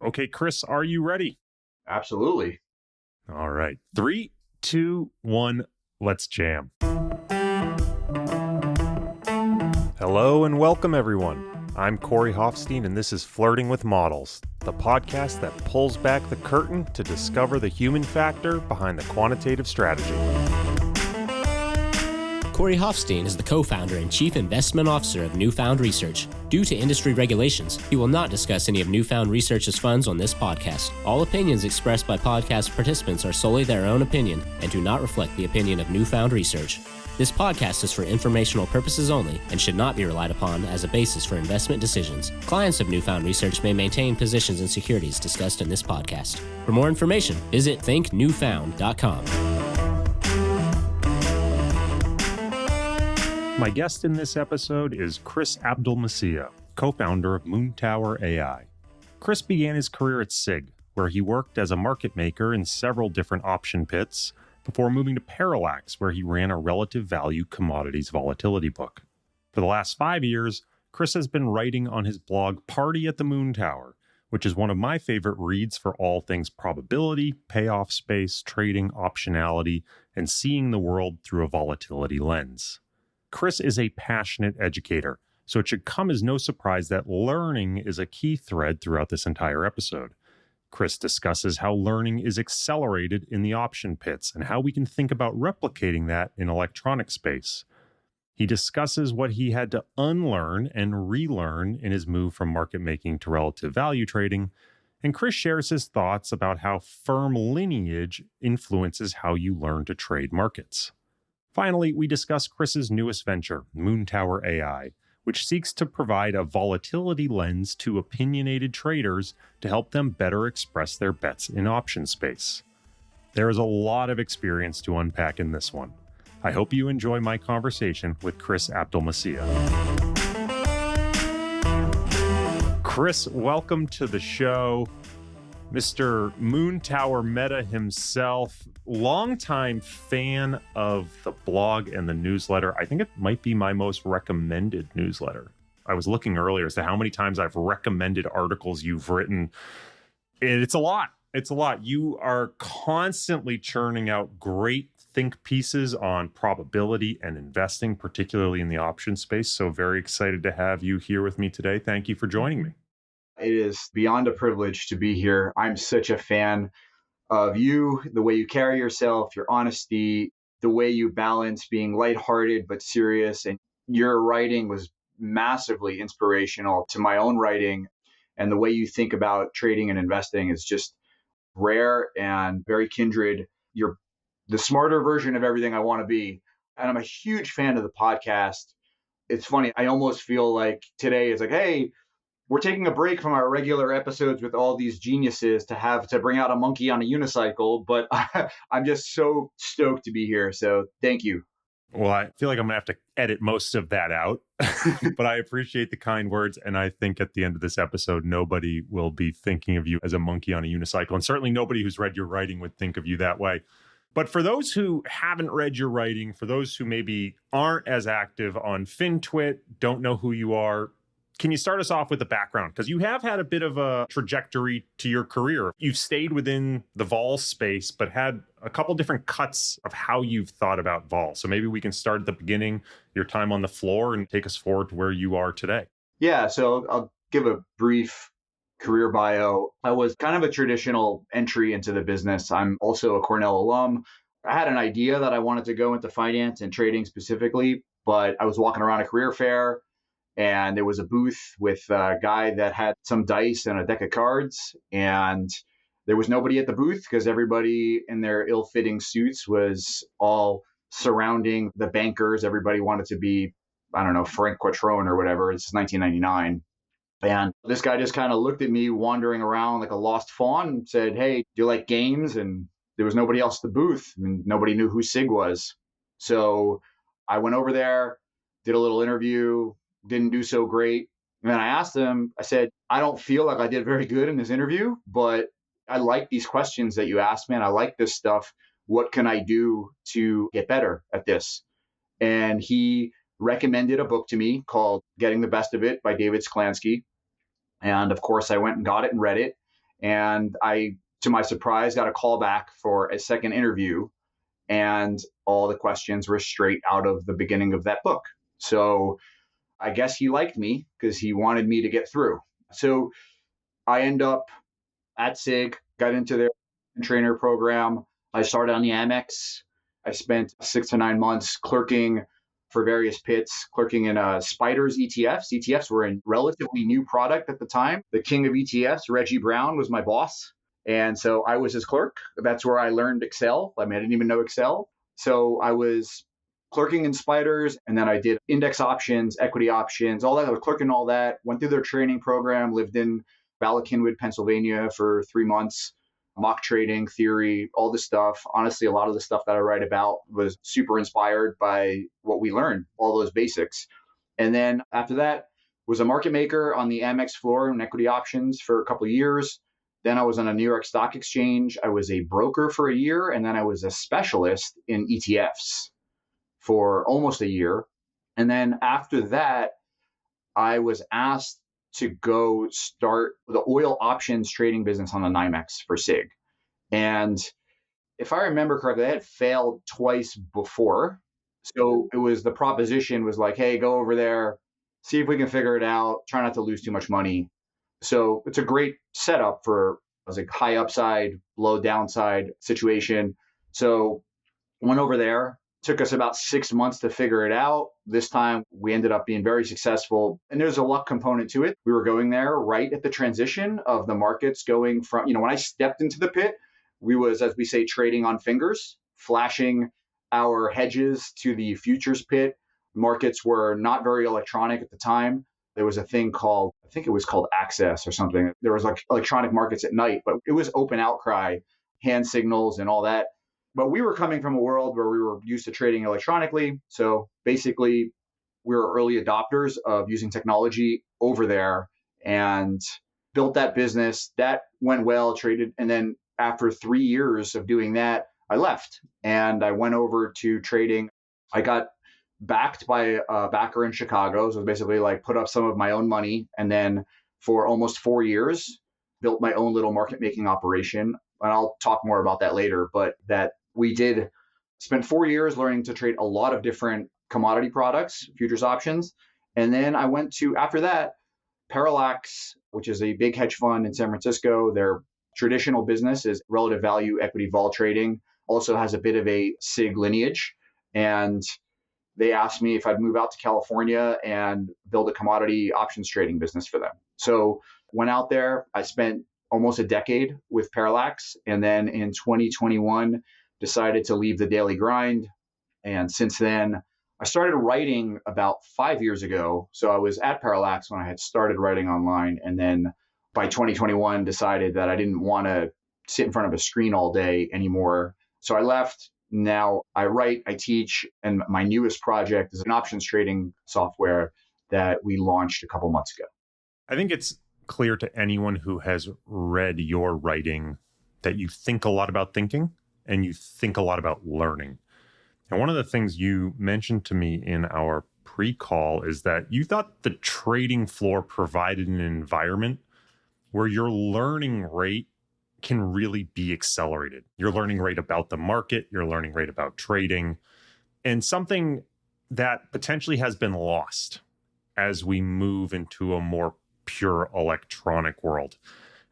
Okay, Kris, are you ready? Absolutely. All right. 3, 2, 1, let's jam. Hello and welcome, everyone. I'm Corey Hoffstein, and this is Flirting with Models, the podcast that pulls back the curtain to discover the human factor behind the quantitative strategy. Corey Hoffstein is the co-founder and chief investment officer of Newfound Research. Due to industry regulations, he will not discuss any of Newfound Research's funds on this podcast. All opinions expressed by podcast participants are solely their own opinion and do not reflect the opinion of Newfound Research. This podcast is for informational purposes only and should not be relied upon as a basis for investment decisions. Clients of Newfound Research may maintain positions in securities discussed in this podcast. For more information, visit thinknewfound.com. My guest in this episode is Kris Abdelmessih, co-founder of Moontower AI. Kris began his career at SIG, where he worked as a market maker in several different option pits, before moving to Parallax, where he ran a relative value commodities volatility book. For the last 5 years, Kris has been writing on his blog Party at the Moontower, which is one of my favorite reads for all things probability, payoff space, trading, optionality, and seeing the world through a volatility lens. Kris is a passionate educator, so it should come as no surprise that learning is a key thread throughout this entire episode. Kris discusses how learning is accelerated in the option pits and how we can think about replicating that in electronic space. He discusses what he had to unlearn and relearn in his move from market making to relative value trading, and Kris shares his thoughts about how firm lineage influences how you learn to trade markets. Finally, we discuss Kris's newest venture, Moontower AI, which seeks to provide a volatility lens to opinionated traders to help them better express their bets in option space. There is a lot of experience to unpack in this one. I hope you enjoy my conversation with Kris Abdelmessih. Kris, welcome to the show. Mr. Moontower Meta himself, longtime fan of the blog and the newsletter. I think it might be my most recommended newsletter. I was looking earlier as to how many times I've recommended articles you've written. It's a lot. It's a lot. You are constantly churning out great think pieces on probability and investing, particularly in the option space. So very excited to have you here with me today. Thank you for joining me. It is beyond a privilege to be here. I'm such a fan of you, the way you carry yourself, your honesty, the way you balance being lighthearted but serious. And your writing was massively inspirational to my own writing. And the way you think about trading and investing is just rare and very kindred. You're the smarter version of everything I want to be. And I'm a huge fan of the podcast. It's funny. I almost feel like today is like, hey, we're taking a break from our regular episodes with all these geniuses to bring out a monkey on a unicycle, but I'm just so stoked to be here. So thank you. Well, I feel like I'm going to have to edit most of that out, but I appreciate the kind words. And I think at the end of this episode, nobody will be thinking of you as a monkey on a unicycle. And certainly nobody who's read your writing would think of you that way. But for those who haven't read your writing, for those who maybe aren't as active on FinTwit, don't know who you are, can you start us off with the background? Because you have had a bit of a trajectory to your career. You've stayed within the vol space, but had a couple different cuts of how you've thought about vol. So maybe we can start at the beginning, your time on the floor, and take us forward to where you are today. Yeah, so I'll give a brief career bio. I was kind of a traditional entry into the business. I'm also a Cornell alum. I had an idea that I wanted to go into finance and trading specifically, but I was walking around a career fair, and there was a booth with a guy that had some dice and a deck of cards. And there was nobody at the booth because everybody in their ill-fitting suits was all surrounding the bankers. Everybody wanted to be, I don't know, Frank Quattrone or whatever. It's 1999. And this guy just kind of looked at me wandering around like a lost fawn and said, hey, do you like games? And there was nobody else at the booth. I mean, nobody knew who SIG was. So I went over there, did a little interview, didn't do so great. And then I asked him, I said, I don't feel like I did very good in this interview, but I like these questions that you asked, man. I like this stuff. What can I do to get better at this? And he recommended a book to me called Getting the Best of It by David Sklansky. And of course, I went and got it and read it. And I, to my surprise, got a call back for a second interview, and all the questions were straight out of the beginning of that book. So I guess he liked me because he wanted me to get through. So I end up at SIG, got into their trainer program. I started on the Amex. I spent 6 to 9 months clerking for various pits, clerking in Spiders ETFs. ETFs were a relatively new product at the time. The king of ETFs, Reggie Brown, was my boss. And so I was his clerk. That's where I learned Excel. I didn't even know Excel. So I was clerking in Spiders, and then I did index options, equity options, all that. I was clerking all that, went through their training program, lived in Bala Cynwyd, Pennsylvania for 3 months, mock trading, theory, all this stuff. Honestly, a lot of the stuff that I write about was super inspired by what we learned, all those basics. And then after that, was a market maker on the Amex floor in equity options for a couple of years. Then I was on a New York Stock Exchange. I was a broker for a year, and then I was a specialist in ETFs for almost a year. And then after that, I was asked to go start the oil options trading business on the NYMEX for SIG. And if I remember correctly, I had failed twice before. So it was, the proposition was like, hey, go over there, see if we can figure it out, try not to lose too much money. So it's a great setup for, it was a high upside, low downside situation. So went over there. Took us about 6 months to figure it out. This time we ended up being very successful. And there's a luck component to it. We were going there right at the transition of the markets going from, when I stepped into the pit, we was, as we say, trading on fingers, flashing our hedges to the futures pit. Markets were not very electronic at the time. There was a thing called, I think it was called Access or something. There was like electronic markets at night, but it was open outcry, hand signals and all that. But we were coming from a world where we were used to trading electronically. So basically, we were early adopters of using technology over there and built that business. That went well, traded. And then after 3 years of doing that, I left and I went over to trading. I got backed by a backer in Chicago. So basically like put up some of my own money. And then for almost 4 years, built my own little market making operation. And I'll talk more about that later, but that we did spend 4 years learning to trade a lot of different commodity products, futures options. And then I went to, after that, Parallax, which is a big hedge fund in San Francisco. Their traditional business is relative value equity vol trading, also has a bit of a SIG lineage. And they asked me if I'd move out to California and build a commodity options trading business for them. So went out there. I spent almost a decade with Parallax. And then in 2021, decided to leave the daily grind. And since then, I started writing about 5 years ago. So I was at Parallax when I had started writing online. And then by 2021, decided that I didn't want to sit in front of a screen all day anymore. So I left. Now I write, I teach, and my newest project is an options trading software that we launched a couple months ago. I think it's clear to anyone who has read your writing that you think a lot about thinking and you think a lot about learning. And one of the things you mentioned to me in our pre-call is that you thought the trading floor provided an environment where your learning rate can really be accelerated. Your learning rate about the market, your learning rate about trading, and something that potentially has been lost as we move into a more pure electronic world.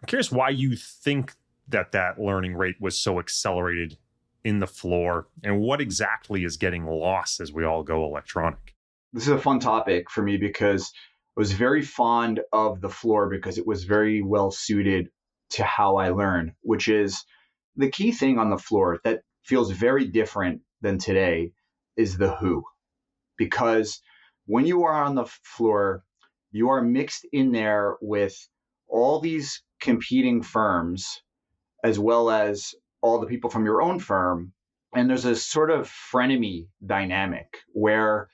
I'm curious why you think that learning rate was so accelerated in the floor, and what exactly is getting lost as we all go electronic. This is a fun topic for me because I was very fond of the floor because it was very well suited to how I learn, which is the key thing on the floor that feels very different than today is the who. Because when you are on the floor, you are mixed in there with all these competing firms, as well as all the people from your own firm. And there's a sort of frenemy dynamic where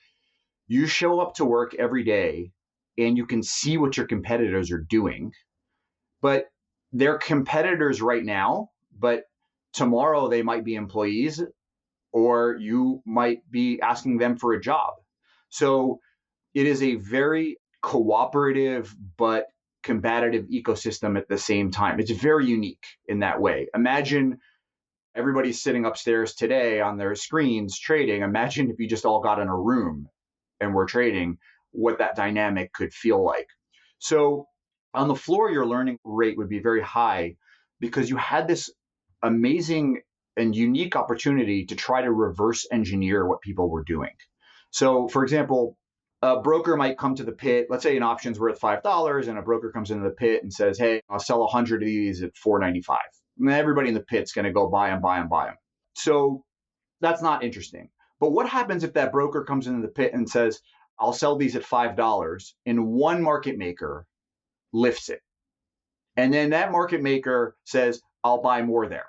you show up to work every day and you can see what your competitors are doing, but they're competitors right now, but tomorrow they might be employees or you might be asking them for a job. So it is a very cooperative, but combative ecosystem at the same time. It's very unique in that way. Imagine everybody's sitting upstairs today on their screens trading. Imagine if you just all got in a room and were trading, what that dynamic could feel like. So on the floor, your learning rate would be very high because you had this amazing and unique opportunity to try to reverse engineer what people were doing. So for example, a broker might come to the pit. Let's say an option's worth $5 and a broker comes into the pit and says, hey, I'll sell 100 of these at $4.95. And everybody in the pit's going to go buy them. So that's not interesting. But what happens if that broker comes into the pit and says, I'll sell these at $5 and one market maker lifts it. And then that market maker says, I'll buy more there.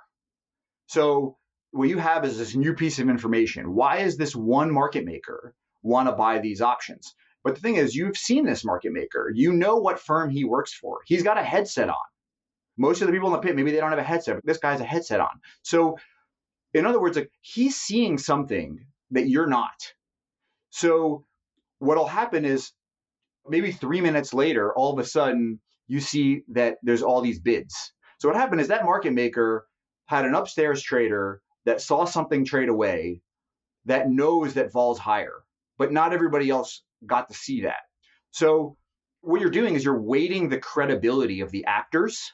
So what you have is this new piece of information. Why is this one market maker want to buy these options? But the thing is, you've seen this market maker. You know what firm he works for. He's got a headset on. Most of the people in the pit, maybe they don't have a headset, but this guy has a headset on. So in other words, like, he's seeing something that you're not. So what'll happen is maybe 3 minutes later, all of a sudden you see that there's all these bids. So what happened is that market maker had an upstairs trader that saw something trade away that knows that vol's higher, but not everybody else got to see that. So what you're doing is you're weighting the credibility of the actors,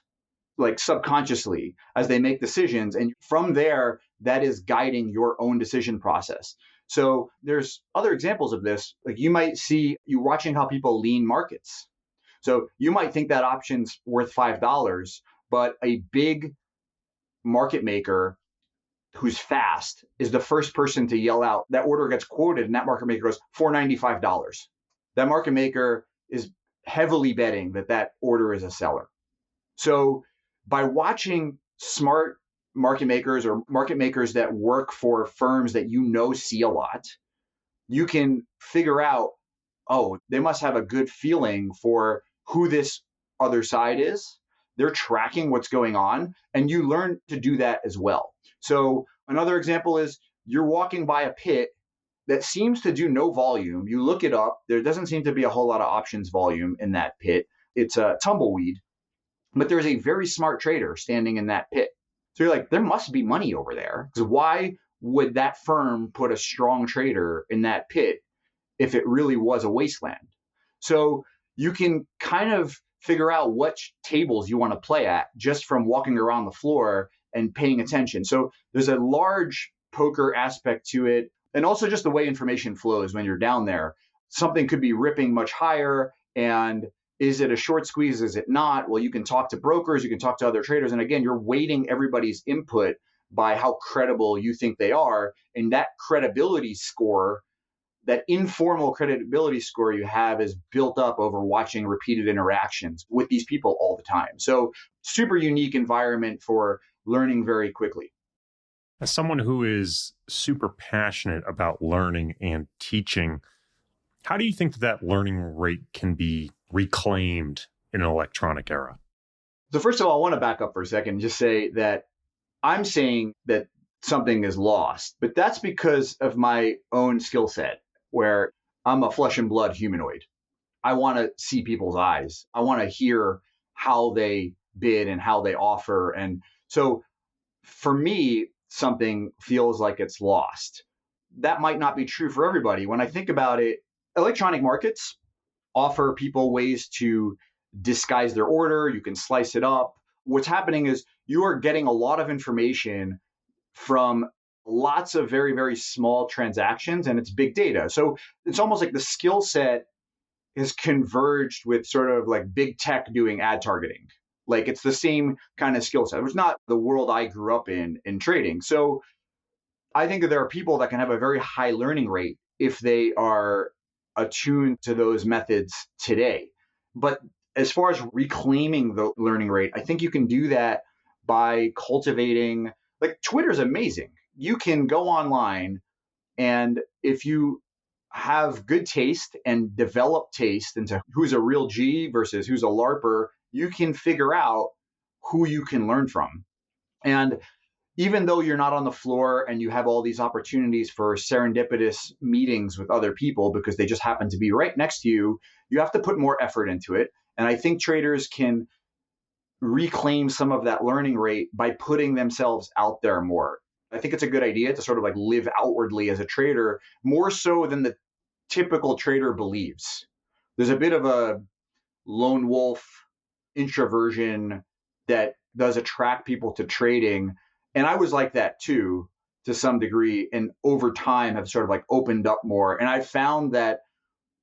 like subconsciously, as they make decisions. And from there, that is guiding your own decision process. So there's other examples of this. Like you might see you watching how people lean markets. So you might think that option's worth $5, but a big market maker who's fast is the first person to yell out, that order gets quoted and that market maker goes $495. That market maker is heavily betting that that order is a seller. So by watching smart market makers or market makers that work for firms that you know see a lot, you can figure out, oh, they must have a good feeling for who this other side is. They're tracking what's going on, and you learn to do that as well. So another example is you're walking by a pit that seems to do no volume. You look it up. There doesn't seem to be a whole lot of options volume in that pit. It's a tumbleweed, but there's a very smart trader standing in that pit. So you're like, there must be money over there. Because why would that firm put a strong trader in that pit if it really was a wasteland? So you can kind of figure out which tables you want to play at just from walking around the floor and paying attention. So there's a large poker aspect to it. And also just the way information flows when you're down there. Something could be ripping much higher. And is it a short squeeze? Is it not? Well, you can talk to brokers, you can talk to other traders. And again, you're weighting everybody's input by how credible you think they are. And that credibility score, that informal credibility score you have, is built up over watching repeated interactions with these people all the time. So super unique environment for learning very quickly. As someone who is super passionate about learning and teaching, how do you think that learning rate can be reclaimed in an electronic era? So first of all, I want to back up for a second and just say that I'm saying that something is lost, but that's because of my own skill set, where I'm a flesh and blood humanoid. I want to see people's eyes. I want to hear how they bid and how they offer. And so for me, something feels like it's lost. That might not be true for everybody. When I think about it, electronic markets offer people ways to disguise their order. You can slice it up. What's happening is you are getting a lot of information from lots of very, very small transactions, and it's big data. So it's almost like the skill set is converged with sort of like big tech doing ad targeting. Like it's the same kind of skill set. It's not the world I grew up in trading. So I think that there are people that can have a very high learning rate if they are attuned to those methods today. But as far as reclaiming the learning rate, I think you can do that by cultivating, like Twitter's amazing. You can go online, and if you have good taste and develop taste into who's a real G versus who's a LARPer, you can figure out who you can learn from. And even though you're not on the floor and you have all these opportunities for serendipitous meetings with other people because they just happen to be right next to you, you have to put more effort into it. And I think traders can reclaim some of that learning rate by putting themselves out there more. I think it's a good idea to sort of like live outwardly as a trader, more so than the typical trader believes. There's a bit of a lone wolf introversion that does attract people to trading. And I was like that too, to some degree. And over time have sort of like opened up more. And I found that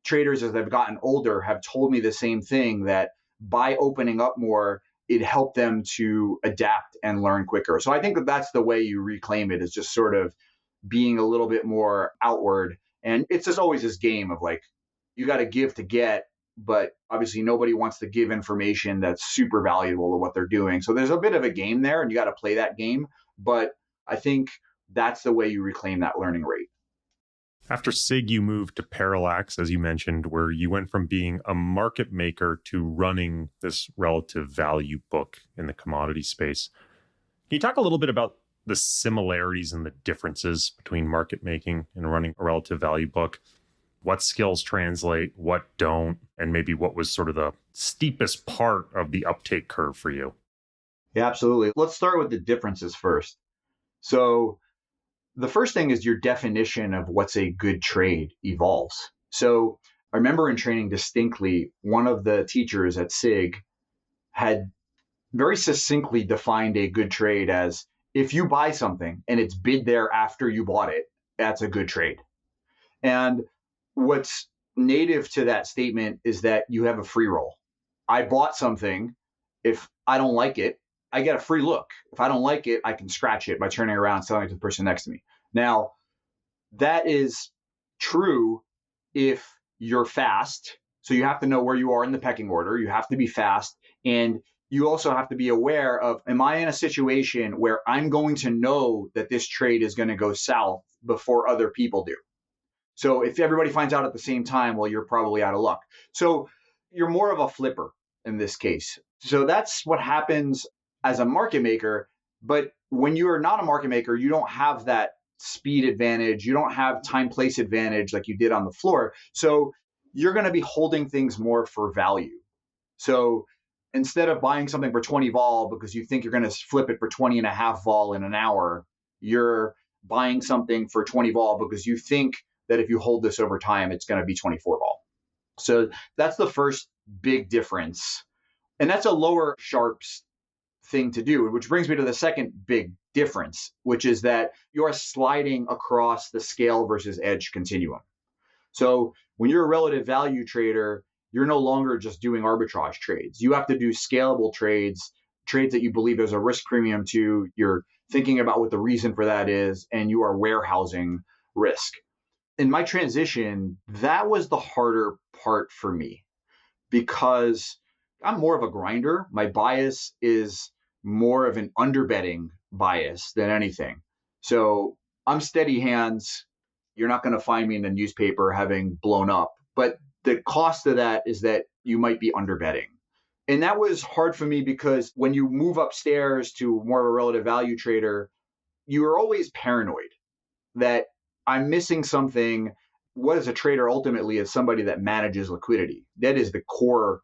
traders, as they've gotten older, have told me the same thing, that by opening up more, it helped them to adapt and learn quicker. So I think that that's the way you reclaim it, is just sort of being a little bit more outward. And it's just always this game of like, you got to give to get, but obviously nobody wants to give information that's super valuable to what they're doing. So there's a bit of a game there, and you got to play that game. But I think that's the way you reclaim that learning rate. After SIG, you moved to Parallax, as you mentioned, where you went from being a market maker to running this relative value book in the commodity space. Can you talk a little bit about the similarities and the differences between market making and running a relative value book? What skills translate, what don't, and maybe what was sort of the steepest part of the uptake curve for you? Yeah, absolutely. Let's start with the differences first. So the first thing is your definition of what's a good trade evolves. So I remember in training distinctly, one of the teachers at SIG had very succinctly defined a good trade as, if you buy something and it's bid there after you bought it, that's a good trade. And what's native to that statement is that you have a free roll. I bought something. If I don't like it, I get a free look. If I don't like it, I can scratch it by turning around and selling it to the person next to me. Now, that is true if you're fast. So you have to know where you are in the pecking order. You have to be fast. And you also have to be aware of, am I in a situation where I'm going to know that this trade is going to go south before other people do? So if everybody finds out at the same time, well, you're probably out of luck. So you're more of a flipper in this case. So that's what happens as a market maker. But when you're not a market maker, you don't have that speed advantage. You don't have time place advantage like you did on the floor. So you're going to be holding things more for value. So instead of buying something for 20 vol because you think you're going to flip it for 20 and a half vol in an hour, you're buying something for 20 vol because you think that if you hold this over time, it's going to be 24 vol. So that's the first big difference. And that's a lower sharps thing to do, which brings me to the second big difference, which is that you're sliding across the scale versus edge continuum. So when you're a relative value trader, you're no longer just doing arbitrage trades. You have to do scalable trades, trades that you believe there's a risk premium to. You're thinking about what the reason for that is, and you are warehousing risk. In my transition, that was the harder part for me because I'm more of a grinder. My bias is more of an underbetting bias than anything. So I'm steady hands. You're not going to find me in the newspaper having blown up. But the cost of that is that you might be underbetting. And that was hard for me because when you move upstairs to more of a relative value trader, you are always paranoid that I'm missing something. What is a trader ultimately is somebody that manages liquidity. That is the core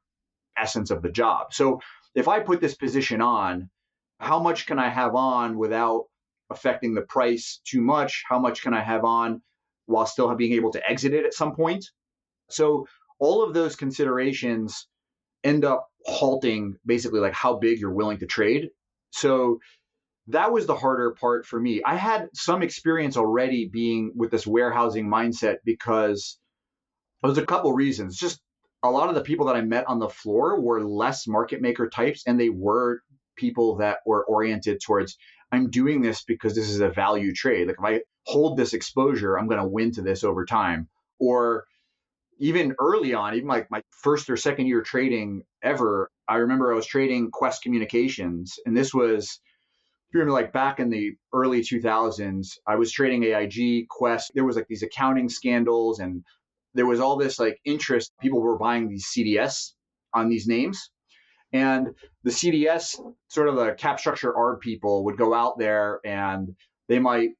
essence of the job. So if I put this position on, how much can I have on without affecting the price too much? How much can I have on while still being able to exit it at some point? So all of those considerations end up halting basically like how big you're willing to trade. So that was the harder part for me. I had some experience already being with this warehousing mindset because there's a couple reasons. Just a lot of the people that I met on the floor were less market maker types, and they were people that were oriented towards, I'm doing this because this is a value trade. Like if I hold this exposure, I'm going to win to this over time. Or even early on, even like my first or second year trading ever, I remember I was trading Quest Communications, and this was, if you remember, like back in the early 2000s, I was trading AIG, Quest. There was like these accounting scandals, and there was all this like interest. People were buying these CDS on these names. And the CDS, sort of the cap structure ARB people, would go out there and they might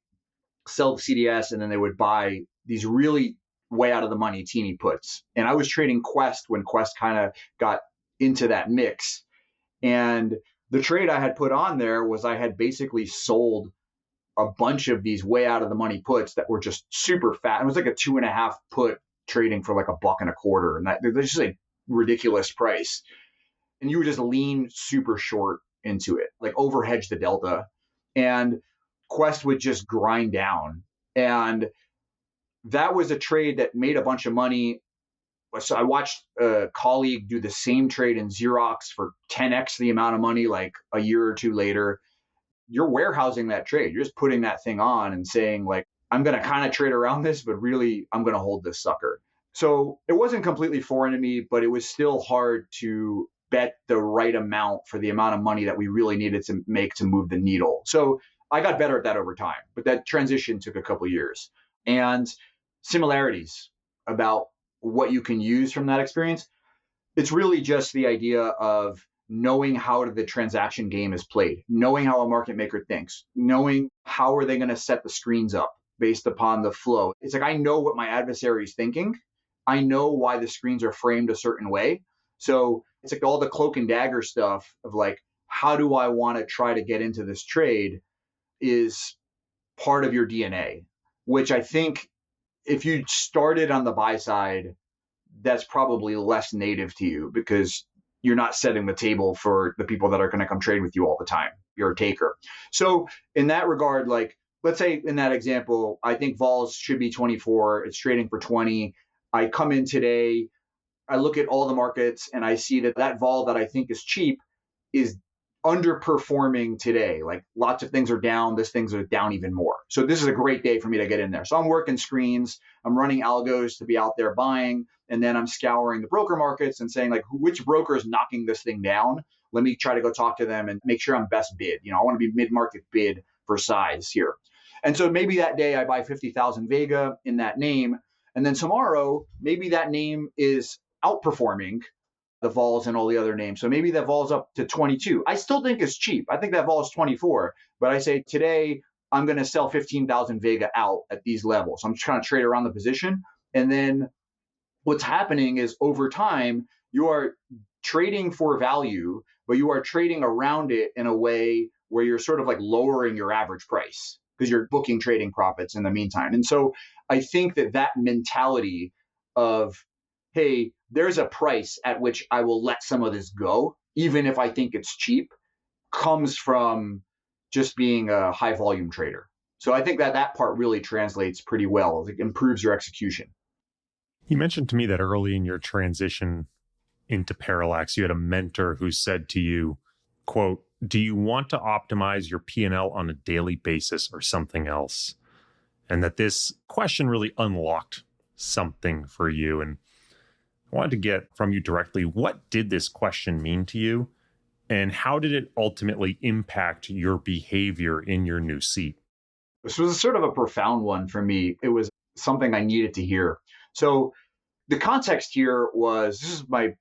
sell the CDS, and then they would buy these really way out of the money teeny puts. And I was trading Quest when Quest kind of got into that mix. And the trade I had put on there was I had basically sold a bunch of these way out of the money puts that were just super fat. It was like a 2.5 put trading for like $1.25. And that's just a ridiculous price. And you would just lean super short into it, like overhedge the delta. And Quest would just grind down. And that was a trade that made a bunch of money. So I watched a colleague do the same trade in Xerox for 10x the amount of money, like a year or two later. You're warehousing that trade. You're just putting that thing on and saying, like, I'm going to kind of trade around this, but really I'm going to hold this sucker. So it wasn't completely foreign to me, but it was still hard to bet the right amount for the amount of money that we really needed to make to move the needle. So I got better at that over time, but that transition took a couple of years. And similarities about what you can use from that experience, it's really just the idea of knowing how the transaction game is played, knowing how a market maker thinks, knowing how are they going to set the screens up based upon the flow. It's like I know what my adversary is thinking. I know why the screens are framed a certain way. So it's like all the cloak and dagger stuff of like, how do I want to try to get into this trade is part of your DNA, which I think if you started on the buy side, that's probably less native to you because you're not setting the table for the people that are going to come trade with you all the time. You're a taker. So in that regard, like, let's say in that example, I think vols should be 24. It's trading for 20. I come in today, I look at all the markets and I see that that vol that I think is cheap is underperforming today. Like lots of things are down. This things are down even more. So this is a great day for me to get in there. So I'm working screens. I'm running algos to be out there buying. And then I'm scouring the broker markets and saying like, which broker is knocking this thing down? Let me try to go talk to them and make sure I'm best bid. You know, I want to be mid-market bid for size here. And so maybe that day I buy 50,000 Vega in that name. And then tomorrow, maybe that name is outperforming the vols and all the other names. So maybe that vol's up to 22. I still think it's cheap. I think that vol is 24. But I say today, I'm going to sell 15,000 Vega out at these levels. I'm just trying to trade around the position. And then what's happening is over time, you are trading for value, but you are trading around it in a way where you're sort of like lowering your average price because you're booking trading profits in the meantime. And so I think that that mentality of, hey, there's a price at which I will let some of this go, even if I think it's cheap, comes from just being a high volume trader. So I think that that part really translates pretty well. It improves your execution. You mentioned to me that early in your transition into Parallax, you had a mentor who said to you, quote, do you want to optimize your P&L on a daily basis or something else? And that this question really unlocked something for you. And I wanted to get from you directly, what did this question mean to you? And how did it ultimately impact your behavior in your new seat? This was sort of a profound one for me. It was something I needed to hear. So the context here was, this is my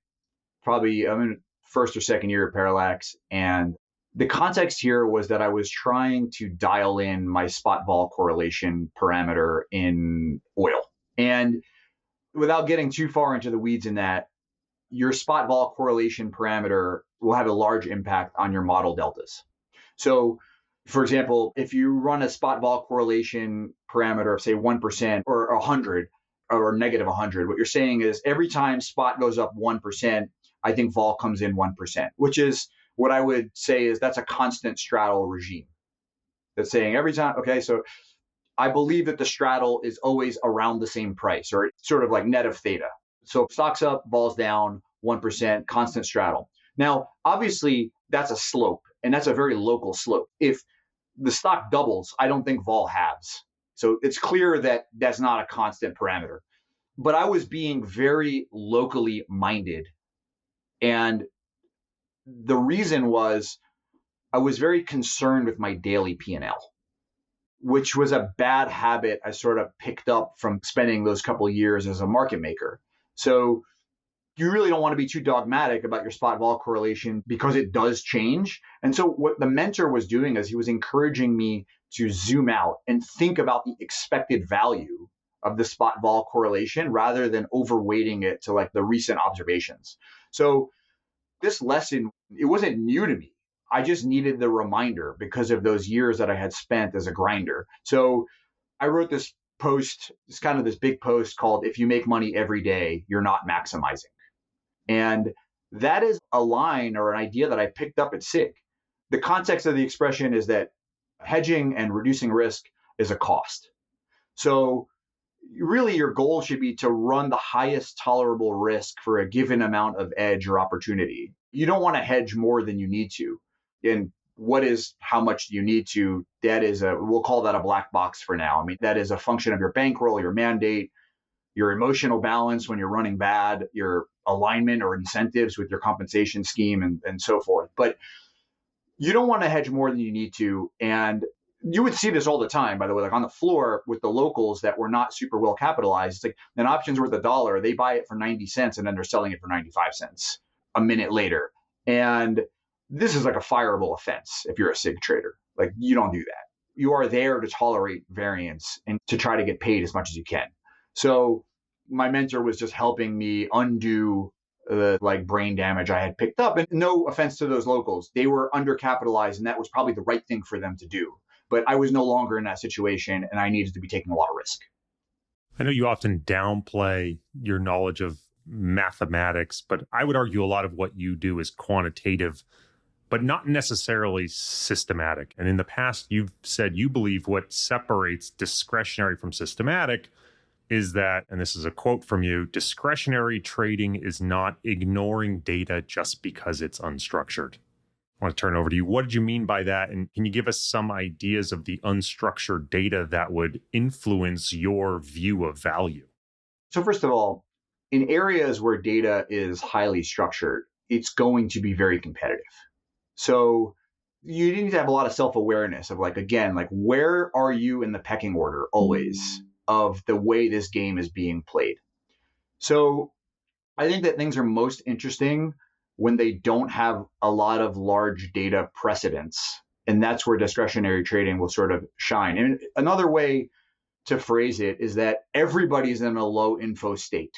I'm in first or second year at Parallax. And the context here was that I was trying to dial in my spot vol correlation parameter in oil. And without getting too far into the weeds in that, your spot vol correlation parameter will have a large impact on your model deltas. So, for example, if you run a spot vol correlation parameter of say 1% or 100 or negative 100, what you're saying is every time spot goes up 1%, I think vol comes in 1%, which is what I would say is that's a constant straddle regime. That's saying every time, okay, so I believe that the straddle is always around the same price, or it's sort of like net of theta. So stocks up, vol's down, 1%, constant straddle. Now, obviously, that's a slope, and that's a very local slope. If the stock doubles, I don't think vol halves. So it's clear that that's not a constant parameter. But I was being very locally minded. And the reason was I was very concerned with my daily P&L, which was a bad habit I sort of picked up from spending those couple of years as a market maker. So you really don't want to be too dogmatic about your spot vol correlation because it does change. And so what the mentor was doing is he was encouraging me to zoom out and think about the expected value of the spot vol correlation rather than overweighting it to like the recent observations. So this lesson, it wasn't new to me. I just needed the reminder because of those years that I had spent as a grinder. So I wrote this post, it's kind of this big post called, "If you make money every day, you're not maximizing." And that is a line or an idea that I picked up at SIG. The context of the expression is that hedging and reducing risk is a cost. So really your goal should be to run the highest tolerable risk for a given amount of edge or opportunity. You don't want to hedge more than you need to. And what is how much do you need to? That is we'll call that a black box for now. I mean, that is a function of your bankroll, your mandate, your emotional balance when you're running bad, your alignment or incentives with your compensation scheme and so forth. But you don't want to hedge more than you need to. And you would see this all the time, by the way, like on the floor with the locals that were not super well capitalized. It's like an option's worth $1, they buy it for 90 cents and then they're selling it for 95 cents a minute later. And this is like a fireable offense if you're a SIG trader. Like you don't do that. You are there to tolerate variance and to try to get paid as much as you can. So my mentor was just helping me undo the brain damage I had picked up. And no offense to those locals, they were undercapitalized and that was probably the right thing for them to do. But I was no longer in that situation and I needed to be taking a lot of risk. I know you often downplay your knowledge of mathematics, but I would argue a lot of what you do is quantitative, but not necessarily systematic. And in the past, you've said you believe what separates discretionary from systematic is that, and this is a quote from you, "Discretionary trading is not ignoring data just because it's unstructured." I want to turn over to you. What did you mean by that? And can you give us some ideas of the unstructured data that would influence your view of value? So first of all, in areas where data is highly structured, it's going to be very competitive. So you need to have a lot of self-awareness of where are you in the pecking order always of the way this game is being played. So I think that things are most interesting when they don't have a lot of large data precedents. And that's where discretionary trading will sort of shine. And another way to phrase it is that everybody's in a low info state.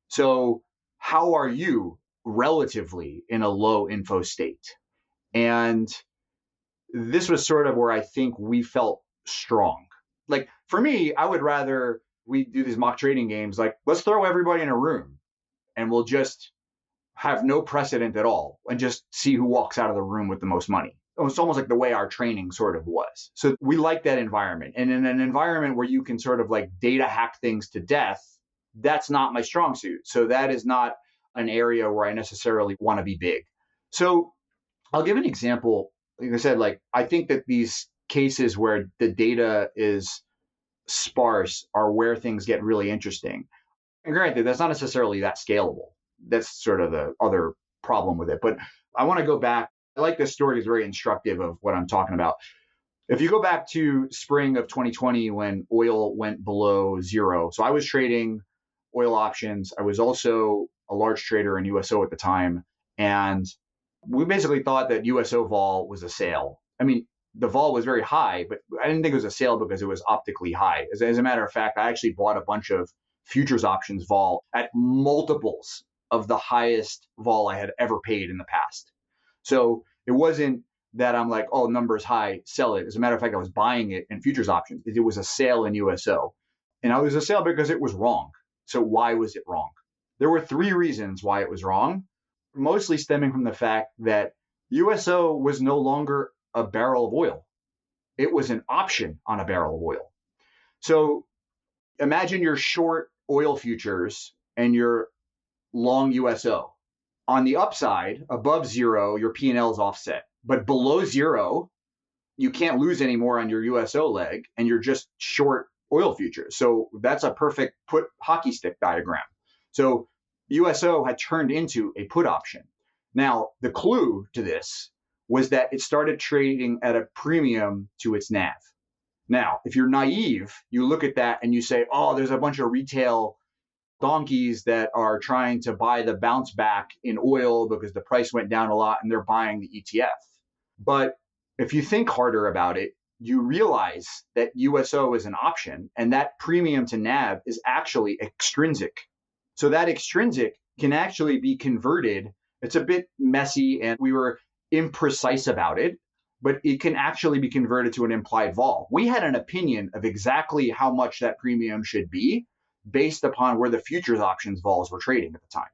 So how are you relatively in a low info state? And this was sort of where I think we felt strong. Like for me, I would rather we do these mock trading games, let's throw everybody in a room and we'll just have no precedent at all and just see who walks out of the room with the most money. It's almost like the way our training sort of was. So we like that environment. And in an environment where you can sort of data hack things to death, that's not my strong suit. So that is not an area where I necessarily want to be big. So I'll give an example. Like I said, I think that these cases where the data is sparse are where things get really interesting. And granted, that's not necessarily that scalable. That's sort of the other problem with it. But I want to go back. I like this story. It's very instructive of what I'm talking about. If you go back to spring of 2020 when oil went below zero. So I was trading oil options. I was also a large trader in USO at the time. And we basically thought that USO vol was a sale. I mean, the vol was very high, but I didn't think it was a sale because it was optically high. As a matter of fact, I actually bought a bunch of futures options vol at multiples of the highest vol I had ever paid in the past. So it wasn't that I'm like, oh, number's high, sell it. As a matter of fact, I was buying it in futures options. It was a sale in USO. And it was a sale because it was wrong. So why was it wrong? There were 3 reasons why it was wrong, mostly stemming from the fact that USO was no longer a barrel of oil. It was an option on a barrel of oil. So imagine you're short oil futures and you're long USO. On the upside, above zero, your P&L is offset. But below zero, you can't lose any more on your USO leg and you're just short oil futures. So that's a perfect put hockey stick diagram. So USO had turned into a put option. Now, the clue to this was that it started trading at a premium to its NAV. Now, if you're naive, you look at that and you say, oh, there's a bunch of retail donkeys that are trying to buy the bounce back in oil because the price went down a lot and they're buying the ETF. But if you think harder about it, you realize that USO is an option and that premium to NAV is actually extrinsic. So that extrinsic can actually be converted It's a bit messy and we were imprecise about it, but it can actually be converted to an implied vol. We had an opinion of exactly how much that premium should be based upon where the futures options vols were trading at the time.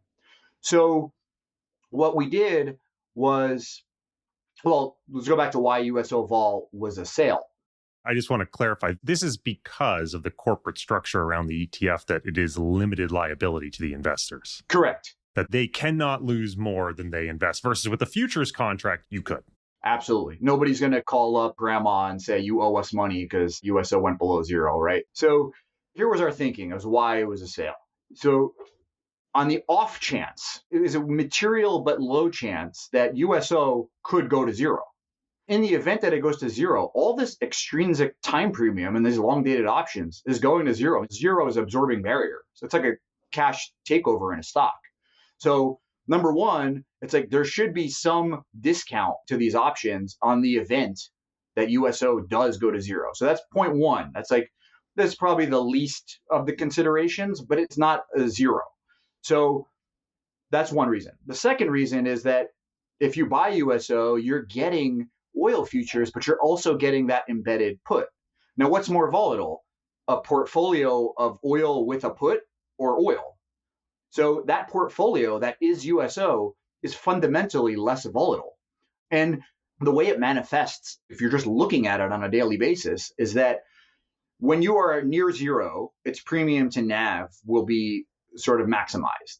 So what we did was, well, let's go back to why USO vol was a sale. I just want to clarify, this is because of the corporate structure around the ETF that it is limited liability to the investors. Correct. That they cannot lose more than they invest versus with a futures contract, you could. Absolutely. Nobody's going to call up grandma and say, you owe us money because USO went below zero, right? So here was our thinking as why it was a sale. So on the off chance, it was a material but low chance that USO could go to zero. In the event that it goes to zero, all this extrinsic time premium and these long dated options is going to zero. Zero is absorbing barrier. So it's like a cash takeover in a stock. So number one, it's like there should be some discount to these options on the event that USO does go to zero. So that's point one. That's probably the least of the considerations, but it's not a zero. So that's one reason. The second reason is that if you buy USO, you're getting oil futures, but you're also getting that embedded put. Now, what's more volatile? A portfolio of oil with a put or oil? So that portfolio that is USO is fundamentally less volatile. And the way it manifests, if you're just looking at it on a daily basis, is that when you are near zero, its premium to NAV will be sort of maximized.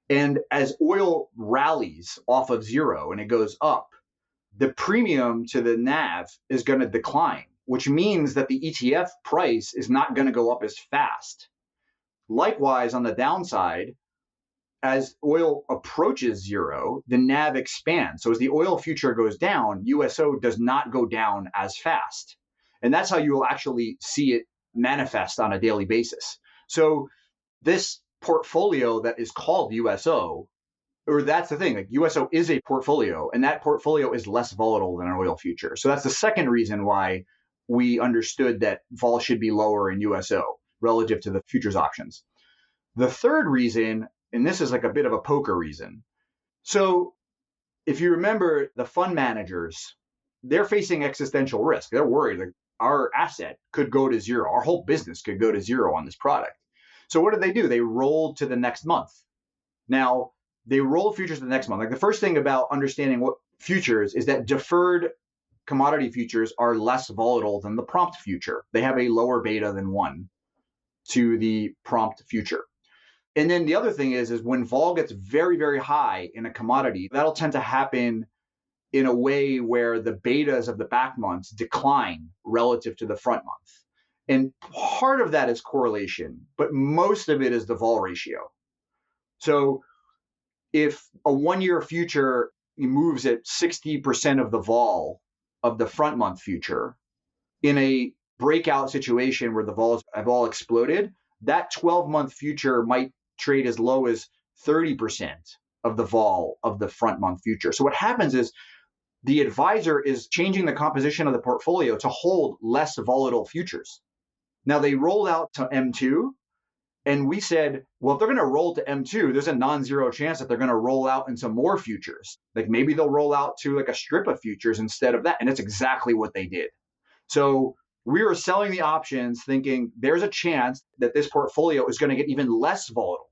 And as oil rallies off of zero and it goes up, the premium to the NAV is going to decline, which means that the ETF price is not going to go up as fast. Likewise, on the downside, as oil approaches zero, the NAV expands. So as the oil future goes down, USO does not go down as fast. And that's how you will actually see it manifest on a daily basis. So this portfolio that is called USO, or that's the thing, like USO is a portfolio, and that portfolio is less volatile than an oil future. So that's the second reason why we understood that vol should be lower in USO relative to the futures options. The third reason, and this is like a bit of a poker reason. So if you remember the fund managers, they're facing existential risk. They're worried that our asset could go to zero. Our whole business could go to zero on this product. So what did they do? They rolled to the next month. Now, they roll futures to the next month. Like the first thing about understanding what futures is that deferred commodity futures are less volatile than the prompt future. They have a lower beta than 1 to the prompt future. And then the other thing is when vol gets very, very high in a commodity, that'll tend to happen in a way where the betas of the back months decline relative to the front month. And part of that is correlation, but most of it is the vol ratio. So if a 1-year future moves at 60% of the vol of the front month future, in a breakout situation where the vols have all exploded, that 12-month future might trade as low as 30% of the vol of the front month future. So what happens is the advisor is changing the composition of the portfolio to hold less volatile futures. Now they rolled out to M2, and we said, well, if they're going to roll to M2, there's a non-zero chance that they're going to roll out into more futures. Like maybe they'll roll out to like a strip of futures instead of that. And that's exactly what they did. So we were selling the options thinking there's a chance that this portfolio is going to get even less volatile.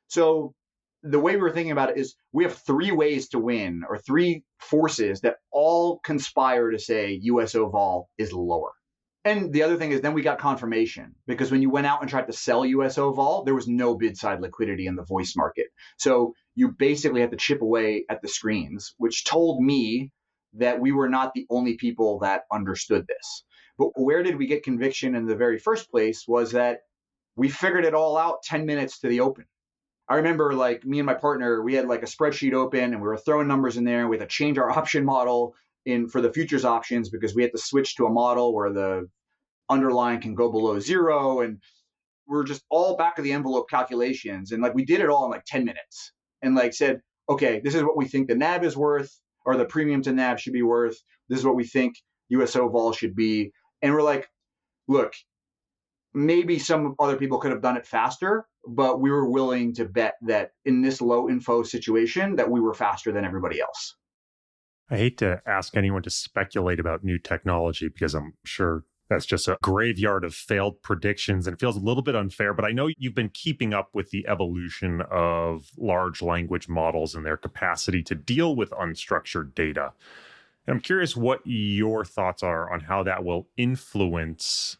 So the way we were thinking about it is we have 3 ways to win, or 3 forces that all conspire to say USO vol is lower. And the other thing is then we got confirmation, because when you went out and tried to sell USO vol, there was no bid side liquidity in the voice market. So you basically had to chip away at the screens, which told me that we were not the only people that understood this. But where did we get conviction in the very first place was that we figured it all out 10 minutes to the open. I remember like me and my partner, we had like a spreadsheet open and we were throwing numbers in there. And we had to change our option model for the futures options because we had to switch to a model where the underlying can go below zero. And we're just all back of the envelope calculations. And like we did it all in like 10 minutes and like said, okay, this is what we think the NAV is worth, or the premium to NAV should be worth. This is what we think USO vol should be. And we're like, look, maybe some other people could have done it faster, but we were willing to bet that in this low info situation that we were faster than everybody else. I hate to ask anyone to speculate about new technology because I'm sure that's just a graveyard of failed predictions and feels a little bit unfair, but I know you've been keeping up with the evolution of large language models and their capacity to deal with unstructured data. And I'm curious what your thoughts are on how that will influence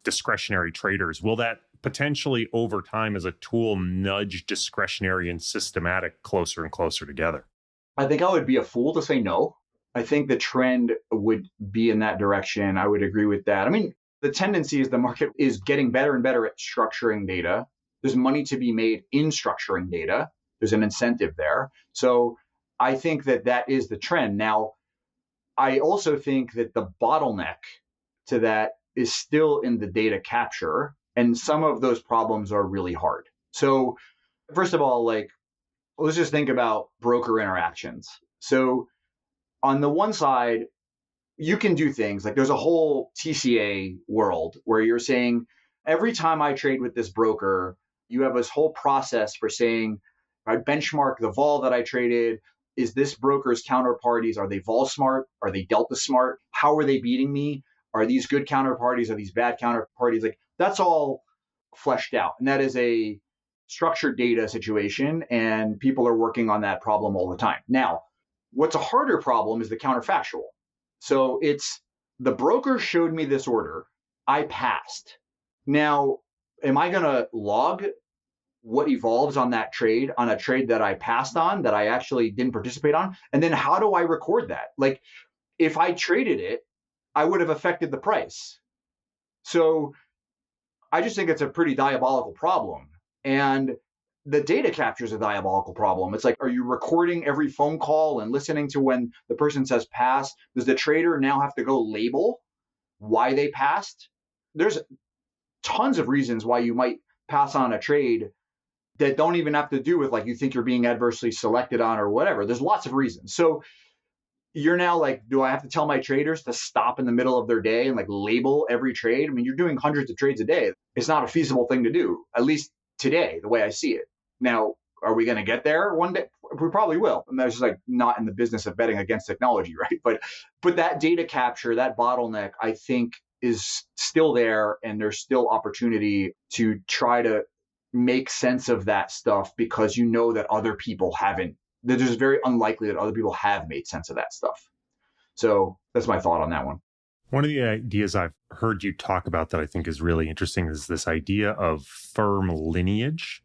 discretionary traders. Will that potentially over time as a tool nudge discretionary and systematic closer and closer together? I think I would be a fool to say no. I think the trend would be in that direction. I would agree with that. I mean, the tendency is the market is getting better and better at structuring data. There's money to be made in structuring data. There's an incentive there. So I think that that is the trend. Now, I also think that the bottleneck to that is still in the data capture. And some of those problems are really hard. So first of all, let's just think about broker interactions. So on the one side, you can do things like there's a whole TCA world where you're saying, every time I trade with this broker, you have this whole process for saying, I benchmark the vol that I traded. Is this broker's counterparties? Are they vol smart? Are they delta smart? How are they beating me? Are these good counterparties? Are these bad counterparties? That's all fleshed out. And that is a structured data situation, and people are working on that problem all the time. Now, what's a harder problem is the counterfactual. So it's the broker showed me this order, I passed. Now, am I going to log what evolves on that trade, on a trade that I passed on, that I actually didn't participate on? And then how do I record that? If I traded it, I would have affected the price. So I just think it's a pretty diabolical problem. And the data capture is a diabolical problem. It's are you recording every phone call and listening to when the person says pass? Does the trader now have to go label why they passed? There's tons of reasons why you might pass on a trade that don't even have to do with you think you're being adversely selected on or whatever. There's lots of reasons. So you're now do I have to tell my traders to stop in the middle of their day and label every trade? I mean, you're doing hundreds of trades a day. It's not a feasible thing to do, at least today, the way I see it. Now, are we going to get there one day? We probably will. And that's just not in the business of betting against technology, right? But that data capture, that bottleneck, I think is still there, and there's still opportunity to try to make sense of that stuff because you know that other people haven't. That it's very unlikely that other people have made sense of that stuff. So that's my thought on that one. One of the ideas I've heard you talk about that I think is really interesting is this idea of firm lineage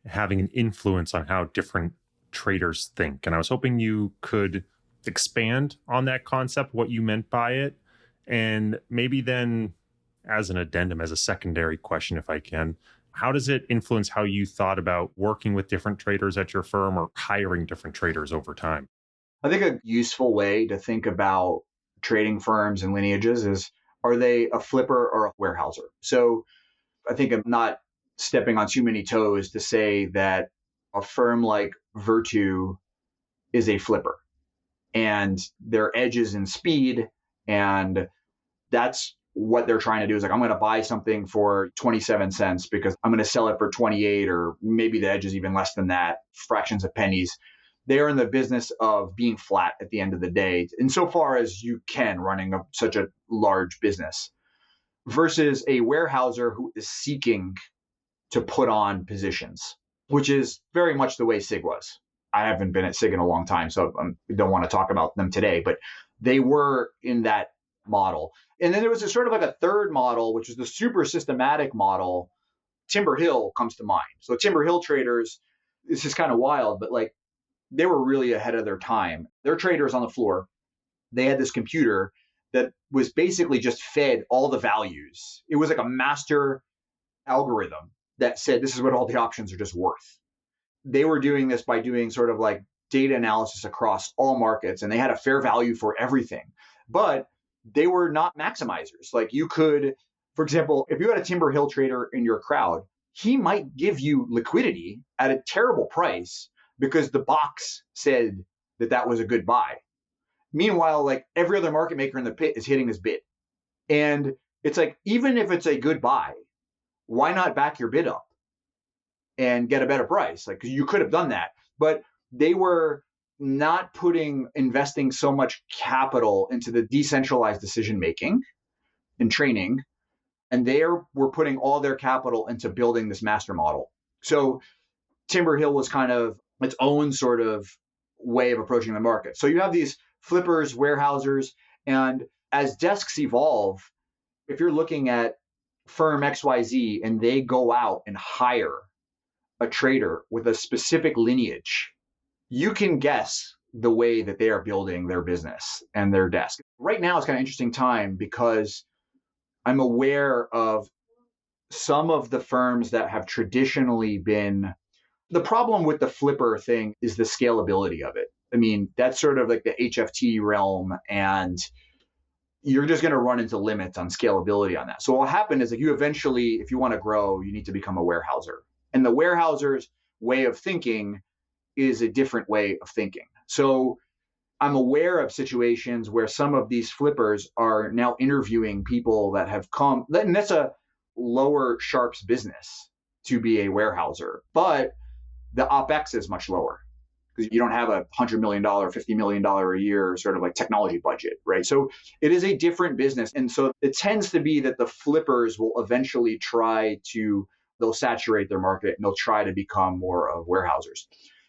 having an influence on how different traders think. And I was hoping you could expand on that concept, what you meant by it, and maybe then as an addendum, as a secondary question, if I can, how does it influence how you thought about working with different traders at your firm or hiring different traders over time? I think a useful way to think about trading firms and lineages is, are they a flipper or a warehouser? So I think I'm not stepping on too many toes to say that a firm like Virtu is a flipper and their edge is in speed, and that's what they're trying to do is I'm going to buy something for 27 cents because I'm going to sell it for 28, or maybe the edge is even less than that, fractions of pennies. They're in the business of being flat at the end of the day, insofar as you can, running such a large business, versus a warehouser who is seeking to put on positions, which is very much the way SIG was. I haven't been at SIG in a long time, so I don't want to talk about them today, but they were in that model. And then there was a sort of a third model, which is the super systematic model. Timber Hill comes to mind. So Timber Hill traders, this is kind of wild, but they were really ahead of their time. They're traders on the floor. They had this computer that was basically just fed all the values. It was a master algorithm that said, this is what all the options are just worth. They were doing this by doing sort of data analysis across all markets, and they had a fair value for everything. But they were not maximizers. You could, for example, if you had a Timber Hill trader in your crowd, he might give you liquidity at a terrible price because the box said that that was a good buy. Meanwhile, every other market maker in the pit is hitting his bid. And it's even if it's a good buy, why not back your bid up? and get a better price. Like, 'cause you could have done that, but they were not investing so much capital into the decentralized decision making and training, and were putting all their capital into building this master model. So Timber Hill was kind of its own sort of way of approaching the market. So you have these flippers, warehousers, and as desks evolve, if you're looking at firm XYZ and they go out and hire a trader with a specific lineage, you can guess the way that they are building their business and their desk. Right now, it's kind of an interesting time because I'm aware of some of the firms that have traditionally been. The problem with the flipper thing is the scalability of it. I mean, that's sort of like the HFT realm, and you're just going to run into limits on scalability on that. So what will happen is that you eventually, if you want to grow, you need to become a warehouser. And the warehouser's way of thinking is a different way of thinking. So I'm aware of situations where some of these flippers are now interviewing people that have come, and that's a lower sharps business to be a warehouser, but the OpEx is much lower because you don't have a $100 million, $50 million a year sort of like technology budget, right? So it is a different business. And so it tends to be that the flippers will eventually they'll saturate their market and they'll try to become more of warehousers.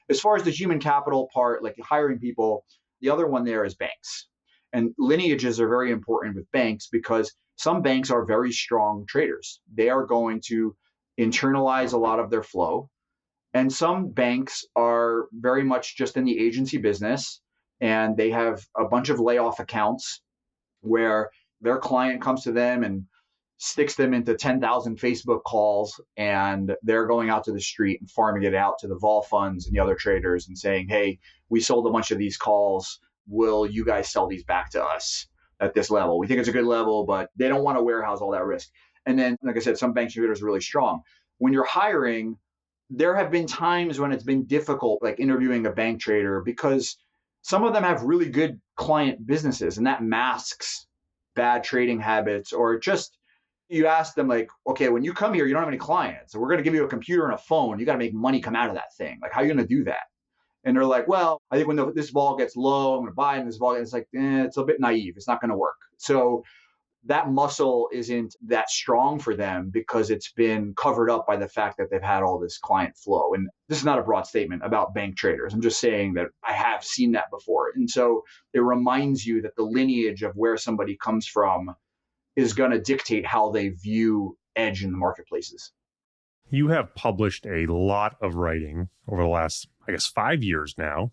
As far as the human capital part, like hiring people, the other one there is banks. And lineages are very important with banks because some banks are very strong traders. They are going to internalize a lot of their flow. And some banks are very much just in the agency business, and they have a bunch of layoff accounts where their client comes to them and sticks them into 10,000 Facebook calls, and they're going out to the street and farming it out to the vol funds and the other traders and saying, hey, we sold a bunch of these calls. Will you guys sell these back to us at this level? We think it's a good level, but they don't want to warehouse all that risk. And then, like I said, some bank traders are really strong. When you're hiring, there have been times when it's been difficult, like interviewing a bank trader, because some of them have really good client businesses and that masks bad trading habits, or just you ask them like, okay, when you come here, you don't have any clients. So we're going to give you a computer and a phone. You got to make money come out of that thing. Like, how are you going to do that? And they're like, well, I think when this vol gets low, I'm going to buy it. And this vol, it's like, it's a bit naive. It's not going to work. So that muscle isn't that strong for them because it's been covered up by the fact that they've had all this client flow. And this is not a broad statement about bank traders. I'm just saying that I have seen that before. And so it reminds you that the lineage of where somebody comes from is going to dictate how they view edge in the marketplaces. You have published a lot of writing over the last, 5 years now.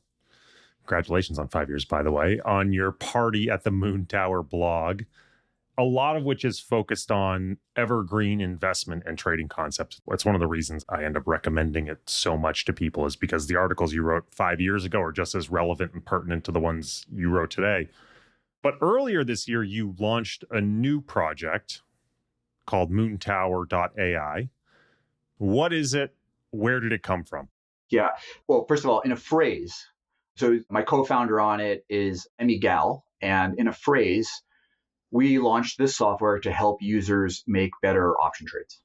Congratulations on 5 years, by the way, on your Party at the Moontower blog. A lot of which is focused on evergreen investment and trading concepts. It's one of the reasons I end up recommending it so much to people, is because the articles you wrote 5 years ago are just as relevant and pertinent to the ones you wrote today. But earlier this year, you launched a new project called moontower.ai. What is it? Where did it come from? Yeah. Well, first of all, in a phrase, so my co-founder on it is Emmy Gal, and in a phrase, we launched this software to help users make better option trades.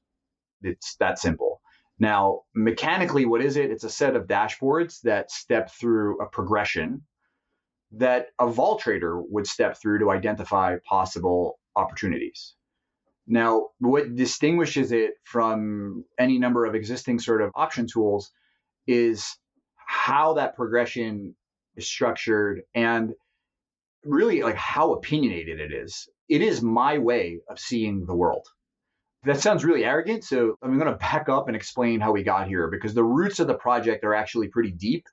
It's that simple. Now, mechanically, what is it? It's a set of dashboards that step through a progression that a vol trader would step through to identify possible opportunities. Now, what distinguishes it from any number of existing sort of option tools is how that progression is structured and really like how opinionated it is. It is my way of seeing the world. That sounds really arrogant, so I'm going to back up and explain how we got here, because the roots of the project are actually pretty deep,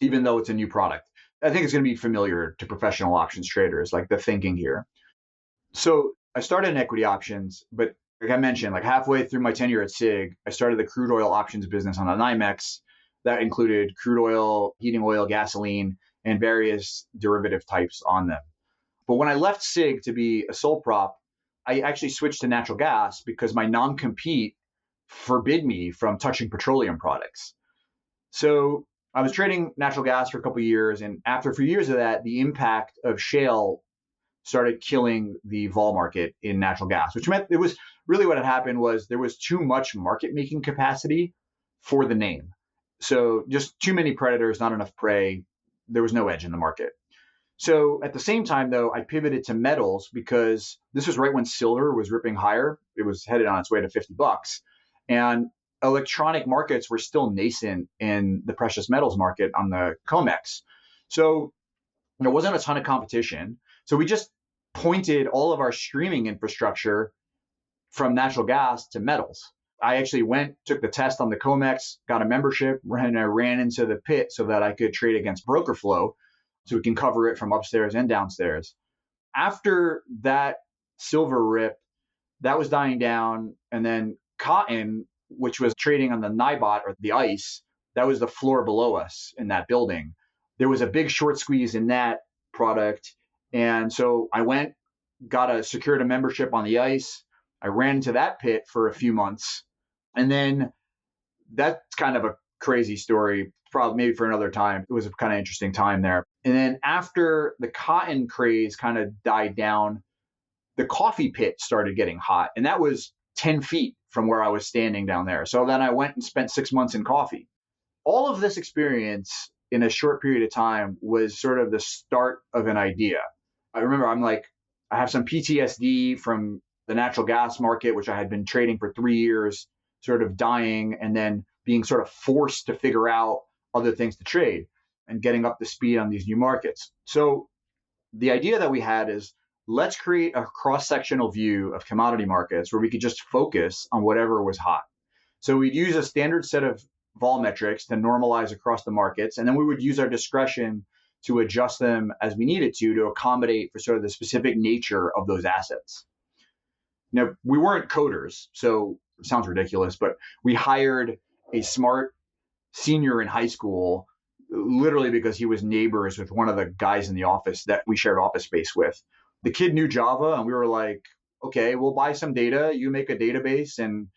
even though it's a new product. I think it's going to be familiar to professional options traders, like the thinking here. So I started in equity options, but like I mentioned, like halfway through my tenure at SIG, I started the crude oil options business on an NYMEX that included crude oil, heating oil, gasoline, and various derivative types on them. But when I left SIG to be a sole prop, I actually switched to natural gas because my non-compete forbid me from touching petroleum products. So I was trading natural gas for a couple of years, and after a few years of that, the impact of shale started killing the vol market in natural gas, which meant it was really what had happened was there was too much market making capacity for the name. So just too many predators, not enough prey. There was no edge in the market. So at the same time, though, I pivoted to metals because this was right when silver was ripping higher. It was headed on its way to $50. And electronic markets were still nascent in the precious metals market on the COMEX. So there wasn't a ton of competition. So we just pointed all of our streaming infrastructure from natural gas to metals. I actually took the test on the COMEX, got a membership, and I ran into the pit so that I could trade against broker flow so we can cover it from upstairs and downstairs. After that silver rip, that was dying down. And then cotton, which was trading on the NIBOT or the ICE, that was the floor below us in that building. There was a big short squeeze in that product. And so I secured a membership on the ICE. I ran into that pit for a few months. And then that's kind of a crazy story, probably maybe for another time. It was a kind of interesting time there. And then after the cotton craze kind of died down, the coffee pit started getting hot. And that was 10 feet from where I was standing down there. So then I went and spent 6 months in coffee. All of this experience in a short period of time was sort of the start of an idea. I remember I have some PTSD from the natural gas market, which I had been trading for 3 years, sort of dying, and then being sort of forced to figure out other things to trade and getting up to speed on these new markets. So the idea that we had is let's create a cross-sectional view of commodity markets where we could just focus on whatever was hot. So we'd use a standard set of vol metrics to normalize across the markets, and then we would use our discretion to adjust them as we needed to accommodate for sort of the specific nature of those assets. Now, we weren't coders, so it sounds ridiculous, but we hired a smart senior in high school literally because he was neighbors with one of the guys in the office that we shared office space with. The kid knew Java, and we were like, okay, we'll buy some data. You make a database and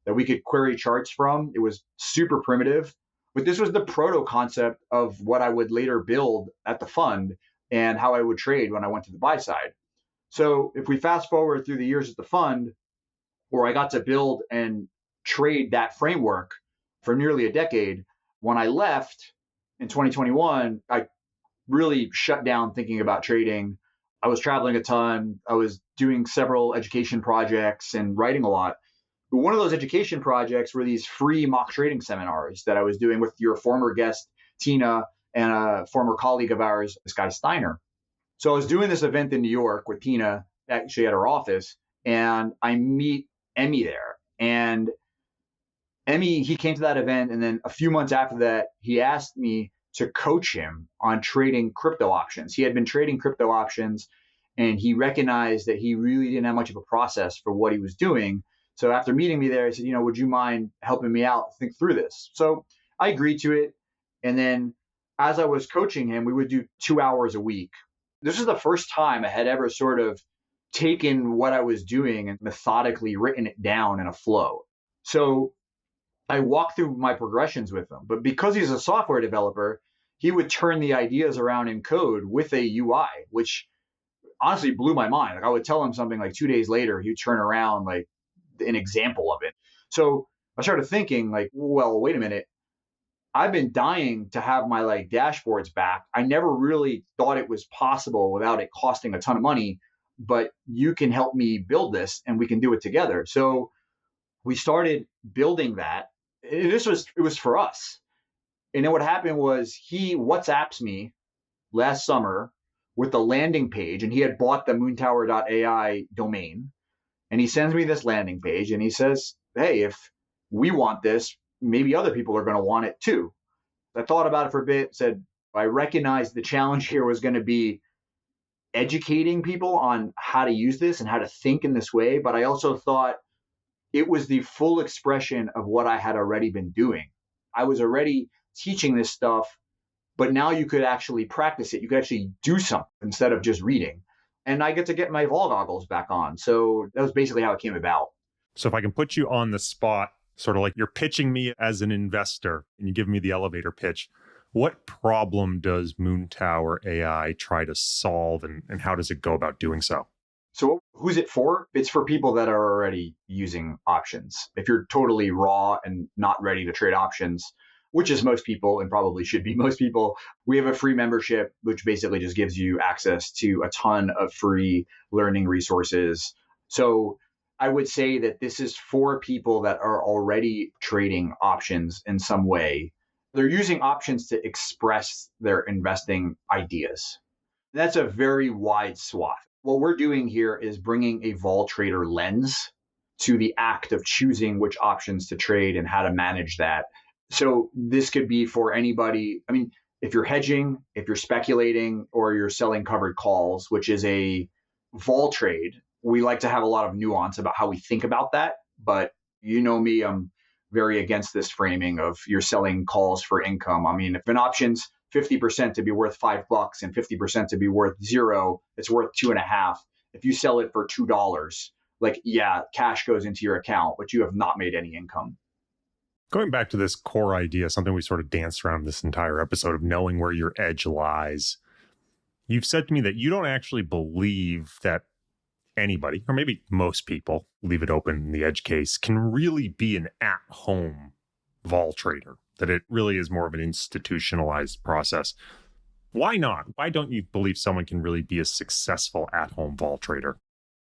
that we could query charts from. It was super primitive, but this was the proto concept of what I would later build at the fund and how I would trade when I went to the buy side. So if we fast forward through the years at the fund, where I got to build and trade that framework for nearly a decade, when I left in 2021, I really shut down thinking about trading. I was traveling a ton. I was doing several education projects and writing a lot. But one of those education projects were these free mock trading seminars that I was doing with your former guest, Tina, and a former colleague of ours, this guy Steiner. So I was doing this event in New York with Tina, actually at her office, and I meet Emmy there. And Emmy, he came to that event, and then a few months after that, he asked me to coach him on trading crypto options. He had been trading crypto options, and he recognized that he really didn't have much of a process for what he was doing. So after meeting me there, he said, would you mind helping me out think through this? So I agreed to it. And then as I was coaching him, we would do 2 hours a week. This is the first time I had ever sort of taken what I was doing and methodically written it down in a flow. So I walked through my progressions with him. But because he's a software developer, he would turn the ideas around in code with a UI, which honestly blew my mind. Like I would tell him something like 2 days later, he'd turn around like an example of it. So I started thinking like, well, wait a minute. I've been dying to have my dashboards back. I never really thought it was possible without it costing a ton of money, but you can help me build this and we can do it together. So we started building that. And it was for us. And then what happened was he WhatsApps me last summer with the landing page, and he had bought the moontower.ai domain. And he sends me this landing page and he says, hey, if we want this, maybe other people are going to want it too. I thought about it for a bit, said, I recognized the challenge here was going to be educating people on how to use this and how to think in this way. But I also thought it was the full expression of what I had already been doing. I was already teaching this stuff, but now you could actually practice it. You could actually do something instead of just reading. And I get to get my vol goggles back on. So that was basically how it came about. So if I can put you on the spot, sort of like you're pitching me as an investor and you give me the elevator pitch, what problem does Moontower AI try to solve and how does it go about doing so? So who's it for? It's for people that are already using options. If you're totally raw and not ready to trade options, which is most people and probably should be most people, we have a free membership, which basically just gives you access to a ton of free learning resources. So I would say that this is for people that are already trading options in some way. They're using options to express their investing ideas. That's a very wide swath. What we're doing here is bringing a vol trader lens to the act of choosing which options to trade and how to manage that. So this could be for anybody. I mean, if you're hedging, if you're speculating, or you're selling covered calls, which is a vol trade, we like to have a lot of nuance about how we think about that. But you know me, I'm very against this framing of you're selling calls for income. I mean, if an option's 50% to be worth $5 and 50% to be worth $0, it's worth $2.50. If you sell it for $2, like, yeah, cash goes into your account, but you have not made any income. Going back to this core idea, something we sort of danced around this entire episode of knowing where your edge lies. You've said to me that you don't actually believe that anybody, or maybe most people, leave it open in the edge case, can really be an at-home vol trader, that it really is more of an institutionalized process. Why not? Why don't you believe someone can really be a successful at-home vol trader?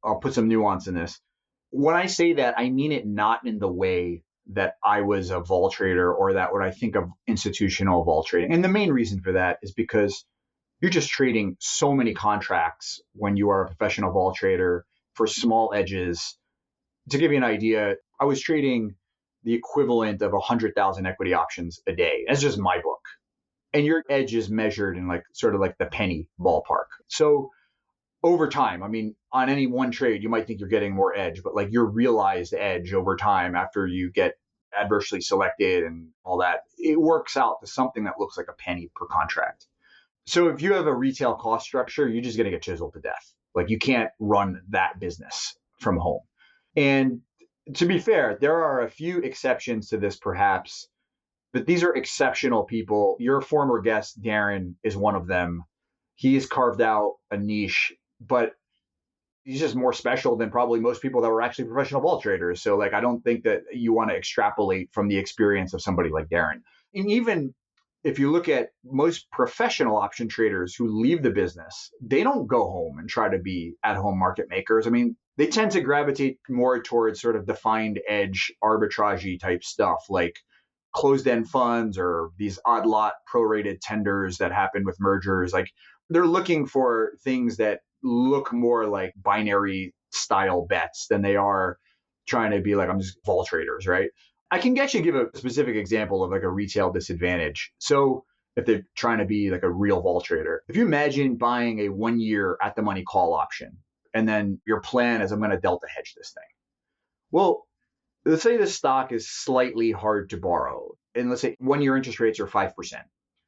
I'll put some nuance in this. When I say that, I mean it not in the way that I was a vol trader or that what I think of institutional vol trading. And the main reason for that is because you're just trading so many contracts when you are a professional vol trader for small edges. To give you an idea, I was trading the equivalent of 100,000 equity options a day. That's just my book. And your edge is measured in like sort of like the penny ballpark. So over time, I mean, on any one trade, you might think you're getting more edge, but like your realized edge over time after you get adversely selected and all that, it works out to something that looks like a penny per contract. So if you have a retail cost structure, you're just going to get chiseled to death. Like you can't run that business from home. And to be fair, there are a few exceptions to this perhaps, but these are exceptional people. Your former guest, Darren, is one of them. He's carved out a niche, but he's just more special than probably most people that were actually professional vol traders. So like, I don't think that you want to extrapolate from the experience of somebody like Darren. And even if you look at most professional option traders who leave the business, they don't go home and try to be at-home market makers. I mean, they tend to gravitate more towards sort of defined edge arbitrage type stuff like closed-end funds or these odd lot prorated tenders that happen with mergers. Like they're looking for things that look more like binary style bets than they are trying to be like, I'm just vol traders, right? I can actually give a specific example of like a retail disadvantage. So if they're trying to be like a real vol trader, if you imagine buying a 1 year at the money call option, and then your plan is I'm going to delta hedge this thing. Well, let's say the stock is slightly hard to borrow. And let's say 1 year interest rates are 5%.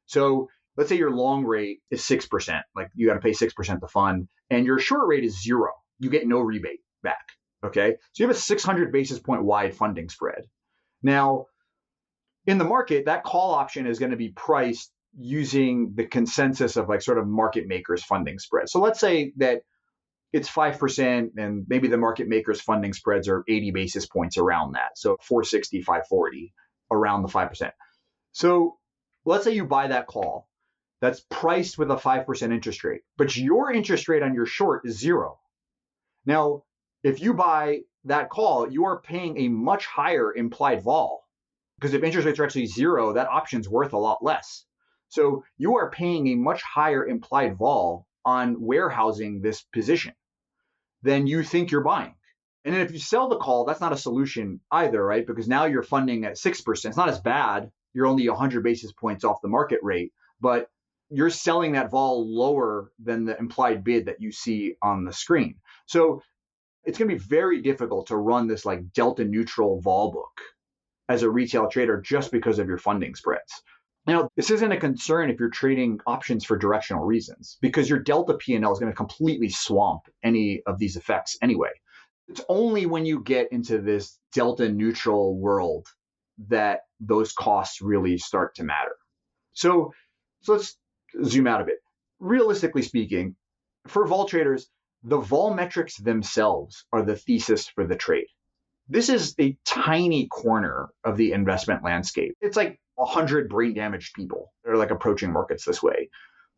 So let's say your long rate is 6%, like you got to pay 6% to fund, and your short rate is 0. You get no rebate back. Okay. So you have a 600 basis point wide funding spread. Now, in the market, that call option is going to be priced using the consensus of like sort of market makers funding spread. So let's say that it's 5% and maybe the market makers funding spreads are 80 basis points around that. So 460, 540 around the 5%. So let's say you buy that call that's priced with a 5% interest rate, but your interest rate on your short is 0. Now, if you buy that call, you are paying a much higher implied vol because if interest rates are actually 0, that option's worth a lot less. So you are paying a much higher implied vol on warehousing this position than you think you're buying. And then if you sell the call, that's not a solution either, right? Because now you're funding at 6%. It's not as bad. You're only 100 basis points off the market rate, but you're selling that vol lower than the implied bid that you see on the screen. So it's going to be very difficult to run this like delta neutral vol book as a retail trader just because of your funding spreads. Now, this isn't a concern if you're trading options for directional reasons because your delta P&L is going to completely swamp any of these effects anyway. It's only when you get into this delta neutral world that those costs really start to matter. So let's zoom out a bit. Realistically speaking, for vol traders, the vol metrics themselves are the thesis for the trade. This is a tiny corner of the investment landscape. It's like 100 brain damaged people that are like approaching markets this way.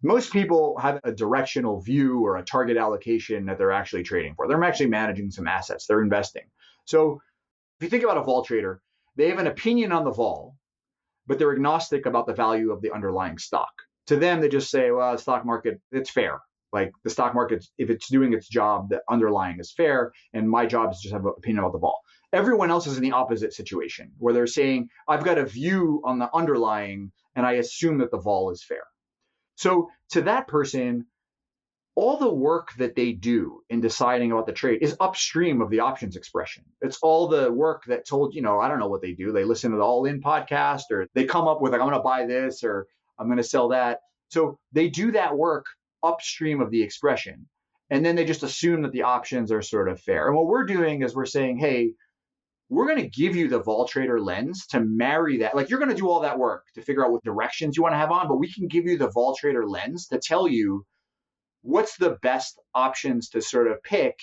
Most people have a directional view or a target allocation that they're actually trading for. They're actually managing some assets. They're investing. So if you think about a vol trader, they have an opinion on the vol, but they're agnostic about the value of the underlying stock. To them, they just say, well, the stock market, it's fair. Like the stock market, if it's doing its job, the underlying is fair. And my job is just have an opinion about the vol. Everyone else is in the opposite situation where they're saying, I've got a view on the underlying and I assume that the vol is fair. So to that person, all the work that they do in deciding about the trade is upstream of the options expression. It's all the work that told, I don't know what they do. They listen to the All In podcast, or they come up with like, I'm going to buy this or I'm going to sell that. So they do that work upstream of the expression. And then they just assume that the options are sort of fair. And what we're doing is we're saying, hey, we're going to give you the vol trader lens to marry that. Like you're going to do all that work to figure out what directions you want to have on, but we can give you the vol trader lens to tell you what's the best options to sort of pick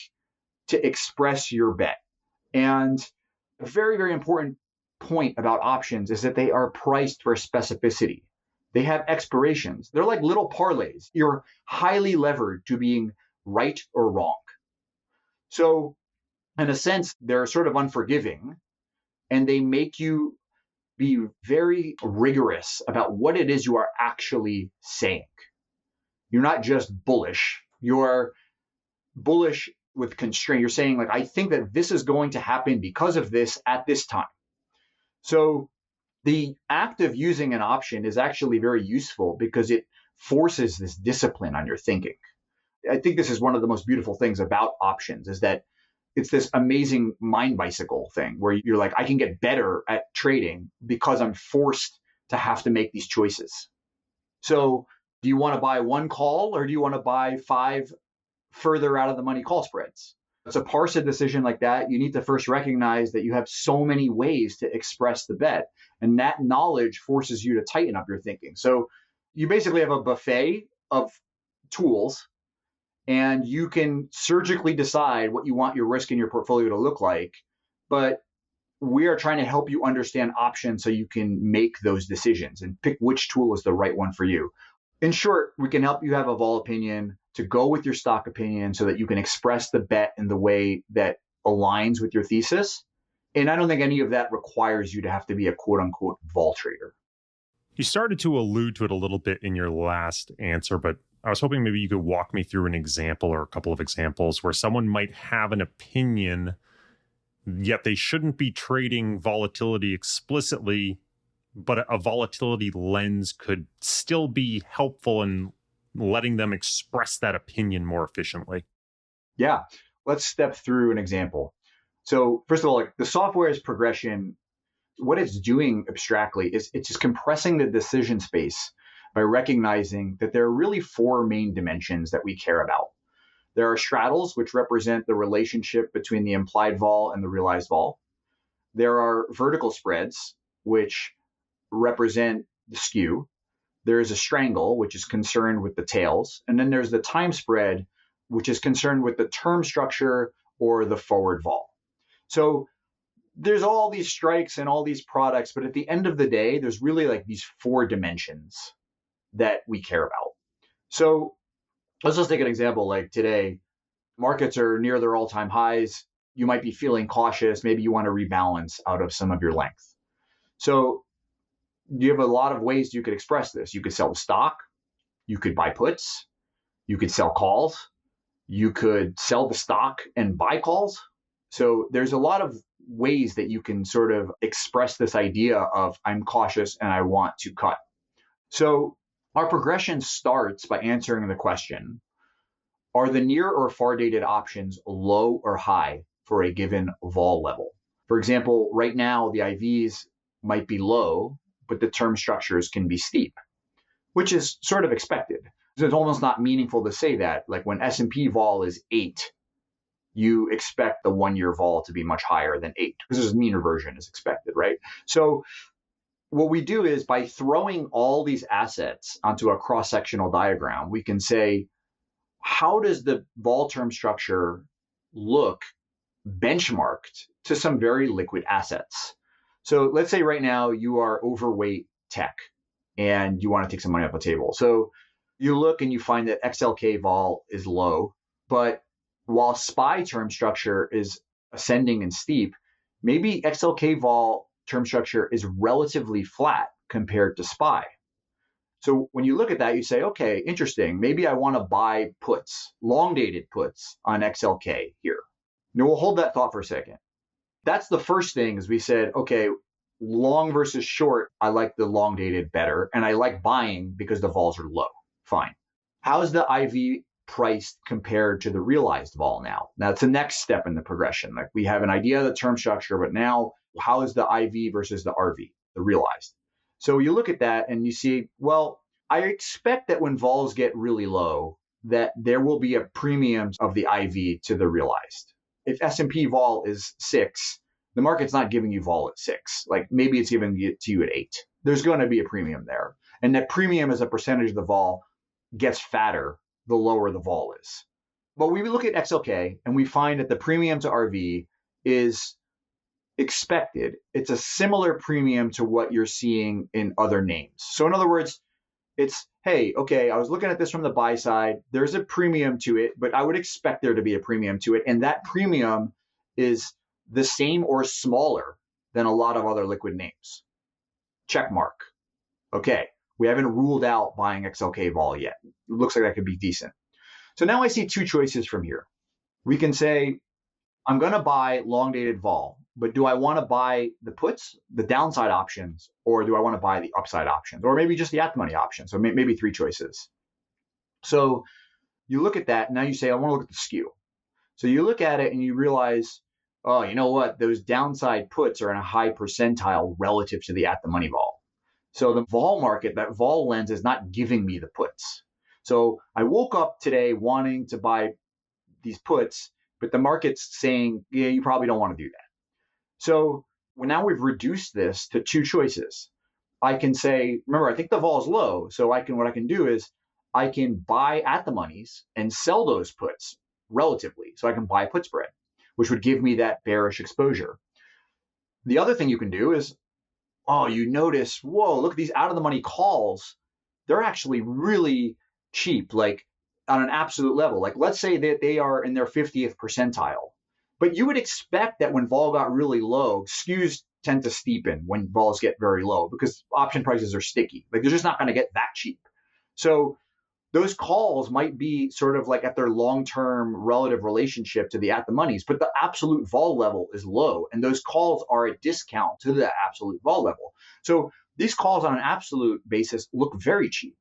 to express your bet. And a very, very important point about options is that they are priced for specificity. They have expirations. They're like little parlays. You're highly levered to being right or wrong. So in a sense, they're sort of unforgiving, and they make you be very rigorous about what it is you are actually saying. You're not just bullish. You're bullish with constraint. You're saying, like, I think that this is going to happen because of this at this time. So the act of using an option is actually very useful because it forces this discipline on your thinking. I think this is one of the most beautiful things about options is that it's this amazing mind bicycle thing where you're like, I can get better at trading because I'm forced to have to make these choices. So do you want to buy one call or do you want to buy 5 further out of the money call spreads? To parse a decision like that, you need to first recognize that you have so many ways to express the bet. And that knowledge forces you to tighten up your thinking. So you basically have a buffet of tools, and you can surgically decide what you want your risk in your portfolio to look like. But we are trying to help you understand options so you can make those decisions and pick which tool is the right one for you. In short, we can help you have a vol opinion to go with your stock opinion so that you can express the bet in the way that aligns with your thesis. And I don't think any of that requires you to have to be a quote unquote vol trader. You started to allude to it a little bit in your last answer, but I was hoping maybe you could walk me through an example or a couple of examples where someone might have an opinion, yet they shouldn't be trading volatility explicitly, but a volatility lens could still be helpful in letting them express that opinion more efficiently. Yeah, let's step through an example. So first of all, like the software's progression, what it's doing abstractly is it's just compressing the decision space by recognizing that there are really 4 main dimensions that we care about. There are straddles, which represent the relationship between the implied vol and the realized vol. There are vertical spreads, which represent the skew. There is a strangle, which is concerned with the tails. And then there's the time spread, which is concerned with the term structure or the forward vol. So there's all these strikes and all these products, but at the end of the day, there's really like these 4 dimensions that we care about. So let's just take an example like today. Markets are near their all-time highs. You might be feeling cautious. Maybe you want to rebalance out of some of your length. So you have a lot of ways you could express this. You could sell the stock. You could buy puts. You could sell calls. You could sell the stock and buy calls. So there's a lot of ways that you can sort of express this idea of I'm cautious and I want to cut. So our progression starts by answering the question, are the near or far dated options low or high for a given vol level? For example, right now the IVs might be low, but the term structures can be steep, which is sort of expected. So it's almost not meaningful to say that. Like when S&P vol is 8, you expect the 1-year vol to be much higher than 8 because this mean reversion is expected, right? So what we do is by throwing all these assets onto a cross-sectional diagram, we can say, how does the vol term structure look benchmarked to some very liquid assets? So let's say right now you are overweight tech and you want to take some money off the table. So you look and you find that XLK vol is low, but while SPY term structure is ascending and steep, maybe XLK vol term structure is relatively flat compared to SPY. So when you look at that, you say, okay, interesting. Maybe I want to buy puts, long dated puts on XLK here. Now we'll hold that thought for a second. That's the first thing is we said, okay, long versus short, I like the long dated better. And I like buying because the vols are low. Fine. How's the IV priced compared to the realized vol now? Now it's the next step in the progression. Like we have an idea of the term structure, but now how is the IV versus the RV, the realized? So you look at that and you see, well, I expect that when vols get really low, that there will be a premium of the IV to the realized. If S&P vol is 6, the market's not giving you vol at 6. Like maybe it's giving it to you at 8. There's going to be a premium there. And that premium as a percentage of the vol gets fatter the lower the vol is. But we look at XLK and we find that the premium to RV is expected. It's a similar premium to what you're seeing in other names. So in other words, it's, hey, okay, I was looking at this from the buy side. There's a premium to it, but I would expect there to be a premium to it. And that premium is the same or smaller than a lot of other liquid names. Check mark. Okay, we haven't ruled out buying XLK vol yet. It looks like that could be decent. So now I see two choices from here. We can say, I'm going to buy long dated vol, but do I want to buy the puts, the downside options, or do I want to buy the upside options, or maybe just the at the money option? So maybe three choices. So you look at that, and now you say, I want to look at the skew. So you look at it and you realize, oh, you know what? Those downside puts are in a high percentile relative to the at the money vol. So the vol market, that vol lens is not giving me the puts. So I woke up today wanting to buy these puts, but the market's saying, yeah, you probably don't want to do that. So now we've reduced this to two choices. I can say, remember, I think the vol is low. So what I can do is I can buy at the monies and sell those puts relatively. So I can buy put spread, which would give me that bearish exposure. The other thing you can do is, oh, you notice, whoa, look at these out of the money calls. They're actually really cheap, like on an absolute level. Like let's say that they are in their 50th percentile. But you would expect that when vol got really low, skews tend to steepen when vols get very low because option prices are sticky. Like they're just not going to get that cheap. So those calls might be sort of like at their long-term relative relationship to the at the monies, but the absolute vol level is low. And those calls are a discount to the absolute vol level. So these calls on an absolute basis look very cheap.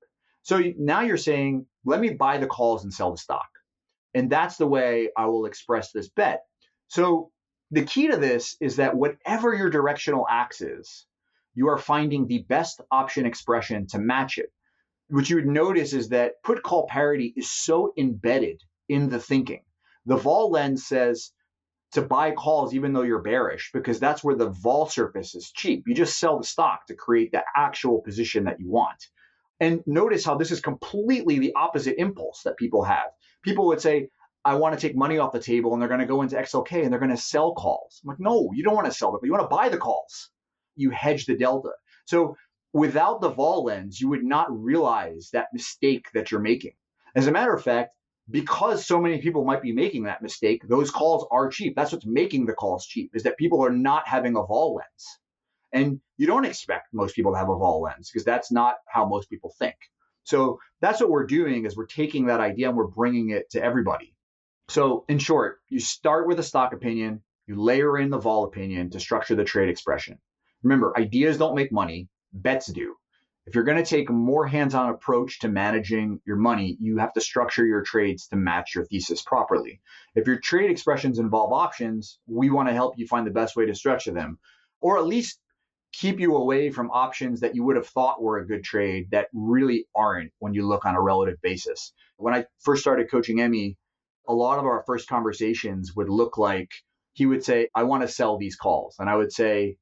So now you're saying, let me buy the calls and sell the stock. And that's the way I will express this bet. So the key to this is that whatever your directional axe is, you are finding the best option expression to match it. What you would notice is that put call parity is so embedded in the thinking. The vol lens says to buy calls even though you're bearish because that's where the vol surface is cheap. You just sell the stock to create the actual position that you want. And notice how this is completely the opposite impulse that people have. People would say, I want to take money off the table, and they're going to go into XLK and they're going to sell calls. I'm like, no, you don't want to sell them. You want to buy the calls. You hedge the delta. So without the vol lens, you would not realize that mistake that you're making. As a matter of fact, because so many people might be making that mistake, those calls are cheap. That's what's making the calls cheap, is that people are not having a vol lens. And you don't expect most people to have a vol lens because that's not how most people think. So that's what we're doing is we're taking that idea and we're bringing it to everybody. So in short, you start with a stock opinion, you layer in the vol opinion to structure the trade expression. Remember, ideas don't make money, bets do. If you're going to take a more hands-on approach to managing your money, you have to structure your trades to match your thesis properly. If your trade expressions involve options, we want to help you find the best way to structure them, or at least keep you away from options that you would have thought were a good trade that really aren't when you look on a relative basis. When I first started coaching Emmy, a lot of our first conversations would look like he would say, I want to sell these calls. And I would say,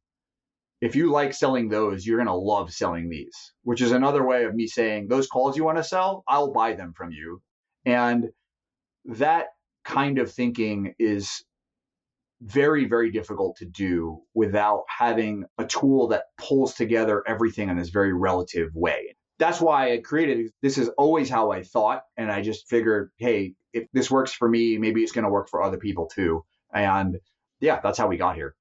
if you like selling those, you're going to love selling these, which is another way of me saying those calls you want to sell, I'll buy them from you. And that kind of thinking is very, very difficult to do without having a tool that pulls together everything in this very relative way. That's why I created it. This is always how I thought. And I just figured, hey, if this works for me, maybe it's going to work for other people too. And yeah, that's how we got here.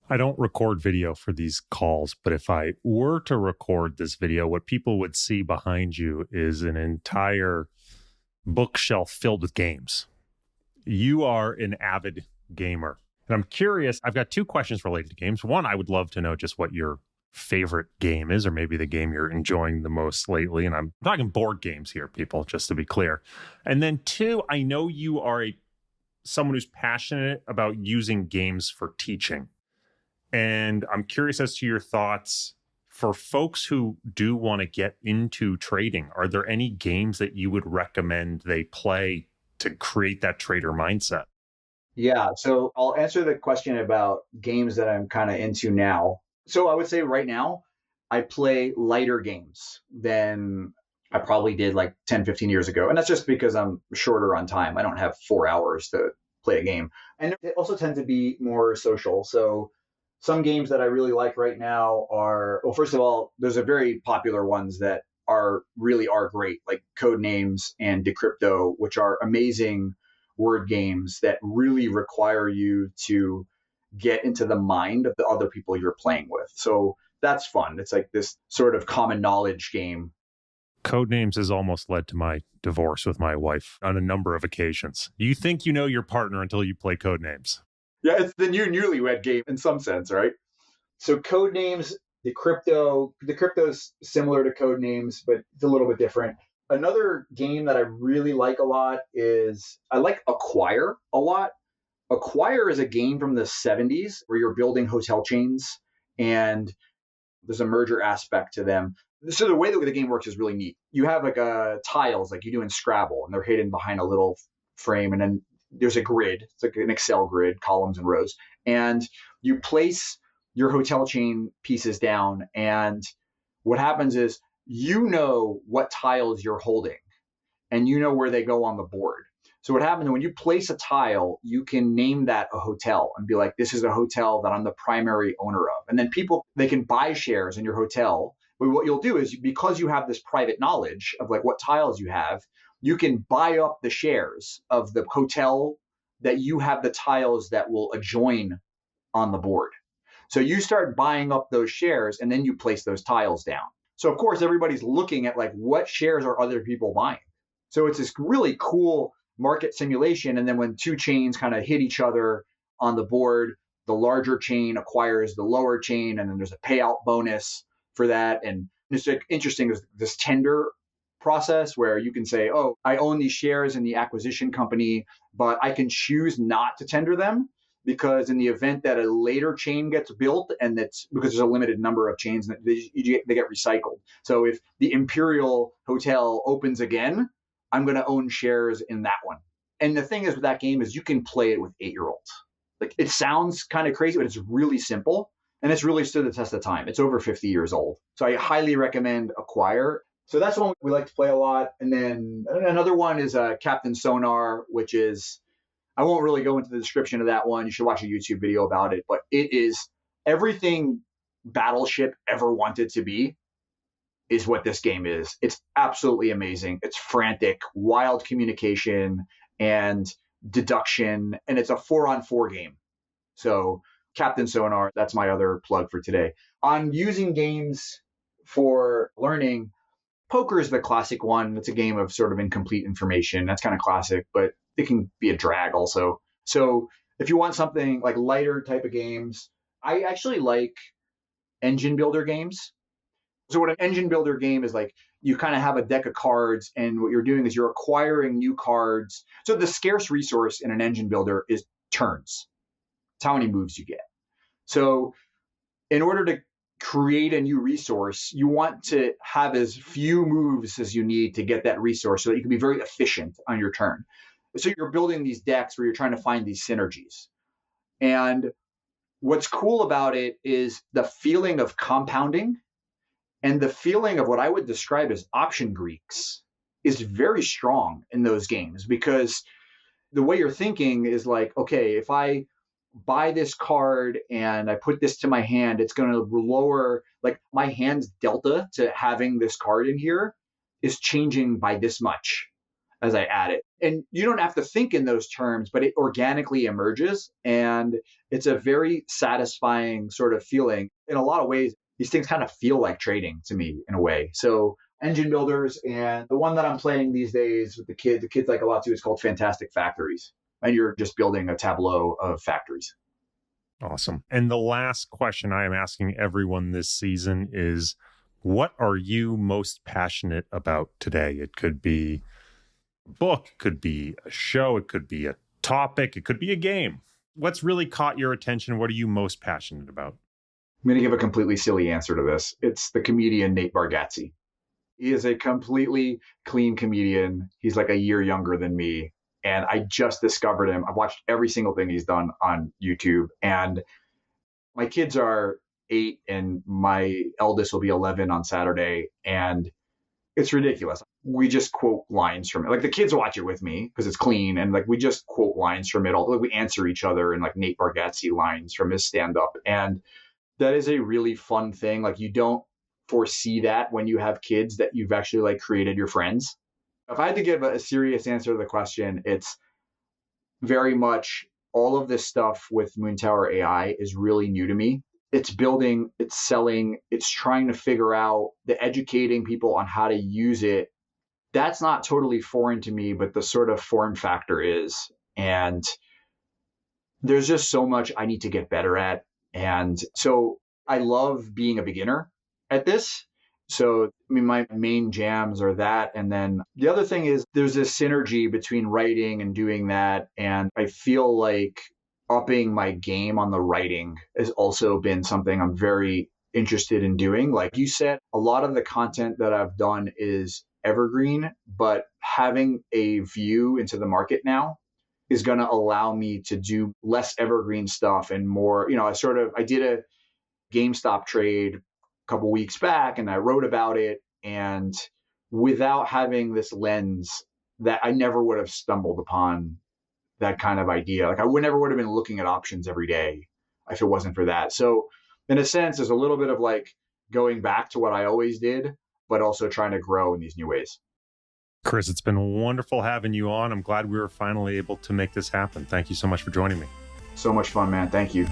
I don't record video for these calls, but if I were to record this video, what people would see behind you is an entire bookshelf filled with games. You are an avid gamer. And I'm curious, I've got two questions related to games. One, I would love to know just what your favorite game is, or maybe the game you're enjoying the most lately. And I'm talking board games here, people, just to be clear. And then two, I know you are someone who's passionate about using games for teaching. And I'm curious as to your thoughts for folks who do want to get into trading. Are there any games that you would recommend they play to create that trader mindset? Yeah, so I'll answer the question about games that I'm kind of into now. So I would say right now, I play lighter games than I probably did like 10, 15 years ago. And that's just because I'm shorter on time. I don't have 4 hours to play a game. And it also tend to be more social. So some games that I really like right now are, well, first of all, there's a very popular ones that really are great, like Codenames and Decrypto, which are amazing word games that really require you to get into the mind of the other people you're playing with. So that's fun. It's like this sort of common knowledge game. Codenames has almost led to my divorce with my wife on a number of occasions. You think you know your partner until you play Codenames. Yeah, it's the new newlywed game in some sense, right? So Codenames, Decrypto's similar to Codenames, but it's a little bit different. Another game that I really like a lot is I like Acquire a lot. Acquire is a game from the 70s where you're building hotel chains and there's a merger aspect to them. So the way that the game works is really neat. You have like tiles like you do in Scrabble, and they're hidden behind a little frame, and then there's a grid. It's like an Excel grid, columns and rows. And you place your hotel chain pieces down, and what happens is you know what tiles you're holding and you know where they go on the board. So what happens when you place a tile, you can name that a hotel and be like, this is a hotel that I'm the primary owner of. And then people, they can buy shares in your hotel. But what you'll do is because you have this private knowledge of like what tiles you have, you can buy up the shares of the hotel that you have the tiles that will adjoin on the board. So you start buying up those shares and then you place those tiles down. So of course, everybody's looking at like what shares are other people buying. So it's this really cool market simulation. And then when two chains kind of hit each other on the board, the larger chain acquires the lower chain, and then there's a payout bonus for that. And it's like interesting is this tender process where you can say, oh, I own these shares in the acquisition company, but I can choose not to tender them because in the event that a later chain gets built, and that's because there's a limited number of chains, they get recycled. So if the Imperial Hotel opens again, I'm going to own shares in that one. And the thing is with that game is you can play it with 8-year-olds. Like it sounds kind of crazy, but it's really simple. And it's really stood the test of time. It's over 50 years old. So I highly recommend Acquire. So that's one we like to play a lot. And then another one is Captain Sonar, which is, I won't really go into the description of that one. You should watch a YouTube video about it. But it is everything Battleship ever wanted to be is what this game is. It's absolutely amazing. It's frantic, wild communication and deduction. And it's a 4-on-4 game. So Captain Sonar, that's my other plug for today. On using games for learning, poker is the classic one. It's a game of sort of incomplete information. That's kind of classic, but it can be a drag also. So if you want something like lighter type of games, I actually like engine builder games. So what an engine builder game is like, you kind of have a deck of cards, and what you're doing is you're acquiring new cards. So the scarce resource in an engine builder is turns. It's how many moves you get. So in order to create a new resource, you want to have as few moves as you need to get that resource so that you can be very efficient on your turn. So you're building these decks where you're trying to find these synergies. And what's cool about it is the feeling of compounding and the feeling of what I would describe as option Greeks is very strong in those games, because the way you're thinking is like, okay, if I buy this card and I put this to my hand, it's going to lower, like my hand's delta to having this card in here is changing by this much as I add it. And you don't have to think in those terms, but it organically emerges. And it's a very satisfying sort of feeling. In a lot of ways, these things kind of feel like trading to me in a way. So engine builders, and the one that I'm playing these days with the kids like a lot too, is called Fantastic Factories. And you're just building a tableau of factories. Awesome. And the last question I am asking everyone this season is, what are you most passionate about today? It could be a book, it could be a show, it could be a topic, it could be a game. What's really caught your attention? What are you most passionate about? I'm going to give a completely silly answer to this. It's the comedian Nate Bargatze. He is a completely clean comedian. He's like a year younger than me. And I just discovered him. I've watched every single thing he's done on YouTube. And my kids are 8 and my eldest will be 11 on Saturday. And it's ridiculous. We just quote lines from it. Like the kids watch it with me because it's clean. And like we just quote lines from it. Like we answer each other in like Nate Bargatze lines from his stand-up. And that is a really fun thing. Like you don't foresee that when you have kids that you've actually like created your friends. If I had to give a serious answer to the question, it's very much all of this stuff with Moontower AI is really new to me. It's building, it's selling, it's trying to figure out the educating people on how to use it. That's not totally foreign to me, but the sort of form factor is. And there's just so much I need to get better at. And so I love being a beginner at this. So, I mean, my main jams are that. And then the other thing is there's this synergy between writing and doing that. And I feel like upping my game on the writing has also been something I'm very interested in doing. Like you said, a lot of the content that I've done is evergreen, but having a view into the market now is going to allow me to do less evergreen stuff and more, I did a GameStop trade couple weeks back and I wrote about it, and without having this lens that I never would have stumbled upon that kind of idea. Like I never would have been looking at options every day if it wasn't for that. So in a sense, there's a little bit of like going back to what I always did, but also trying to grow in these new ways. Kris, it's been wonderful having you on. I'm glad we were finally able to make this happen. Thank you so much for joining me. So much fun, man. Thank you.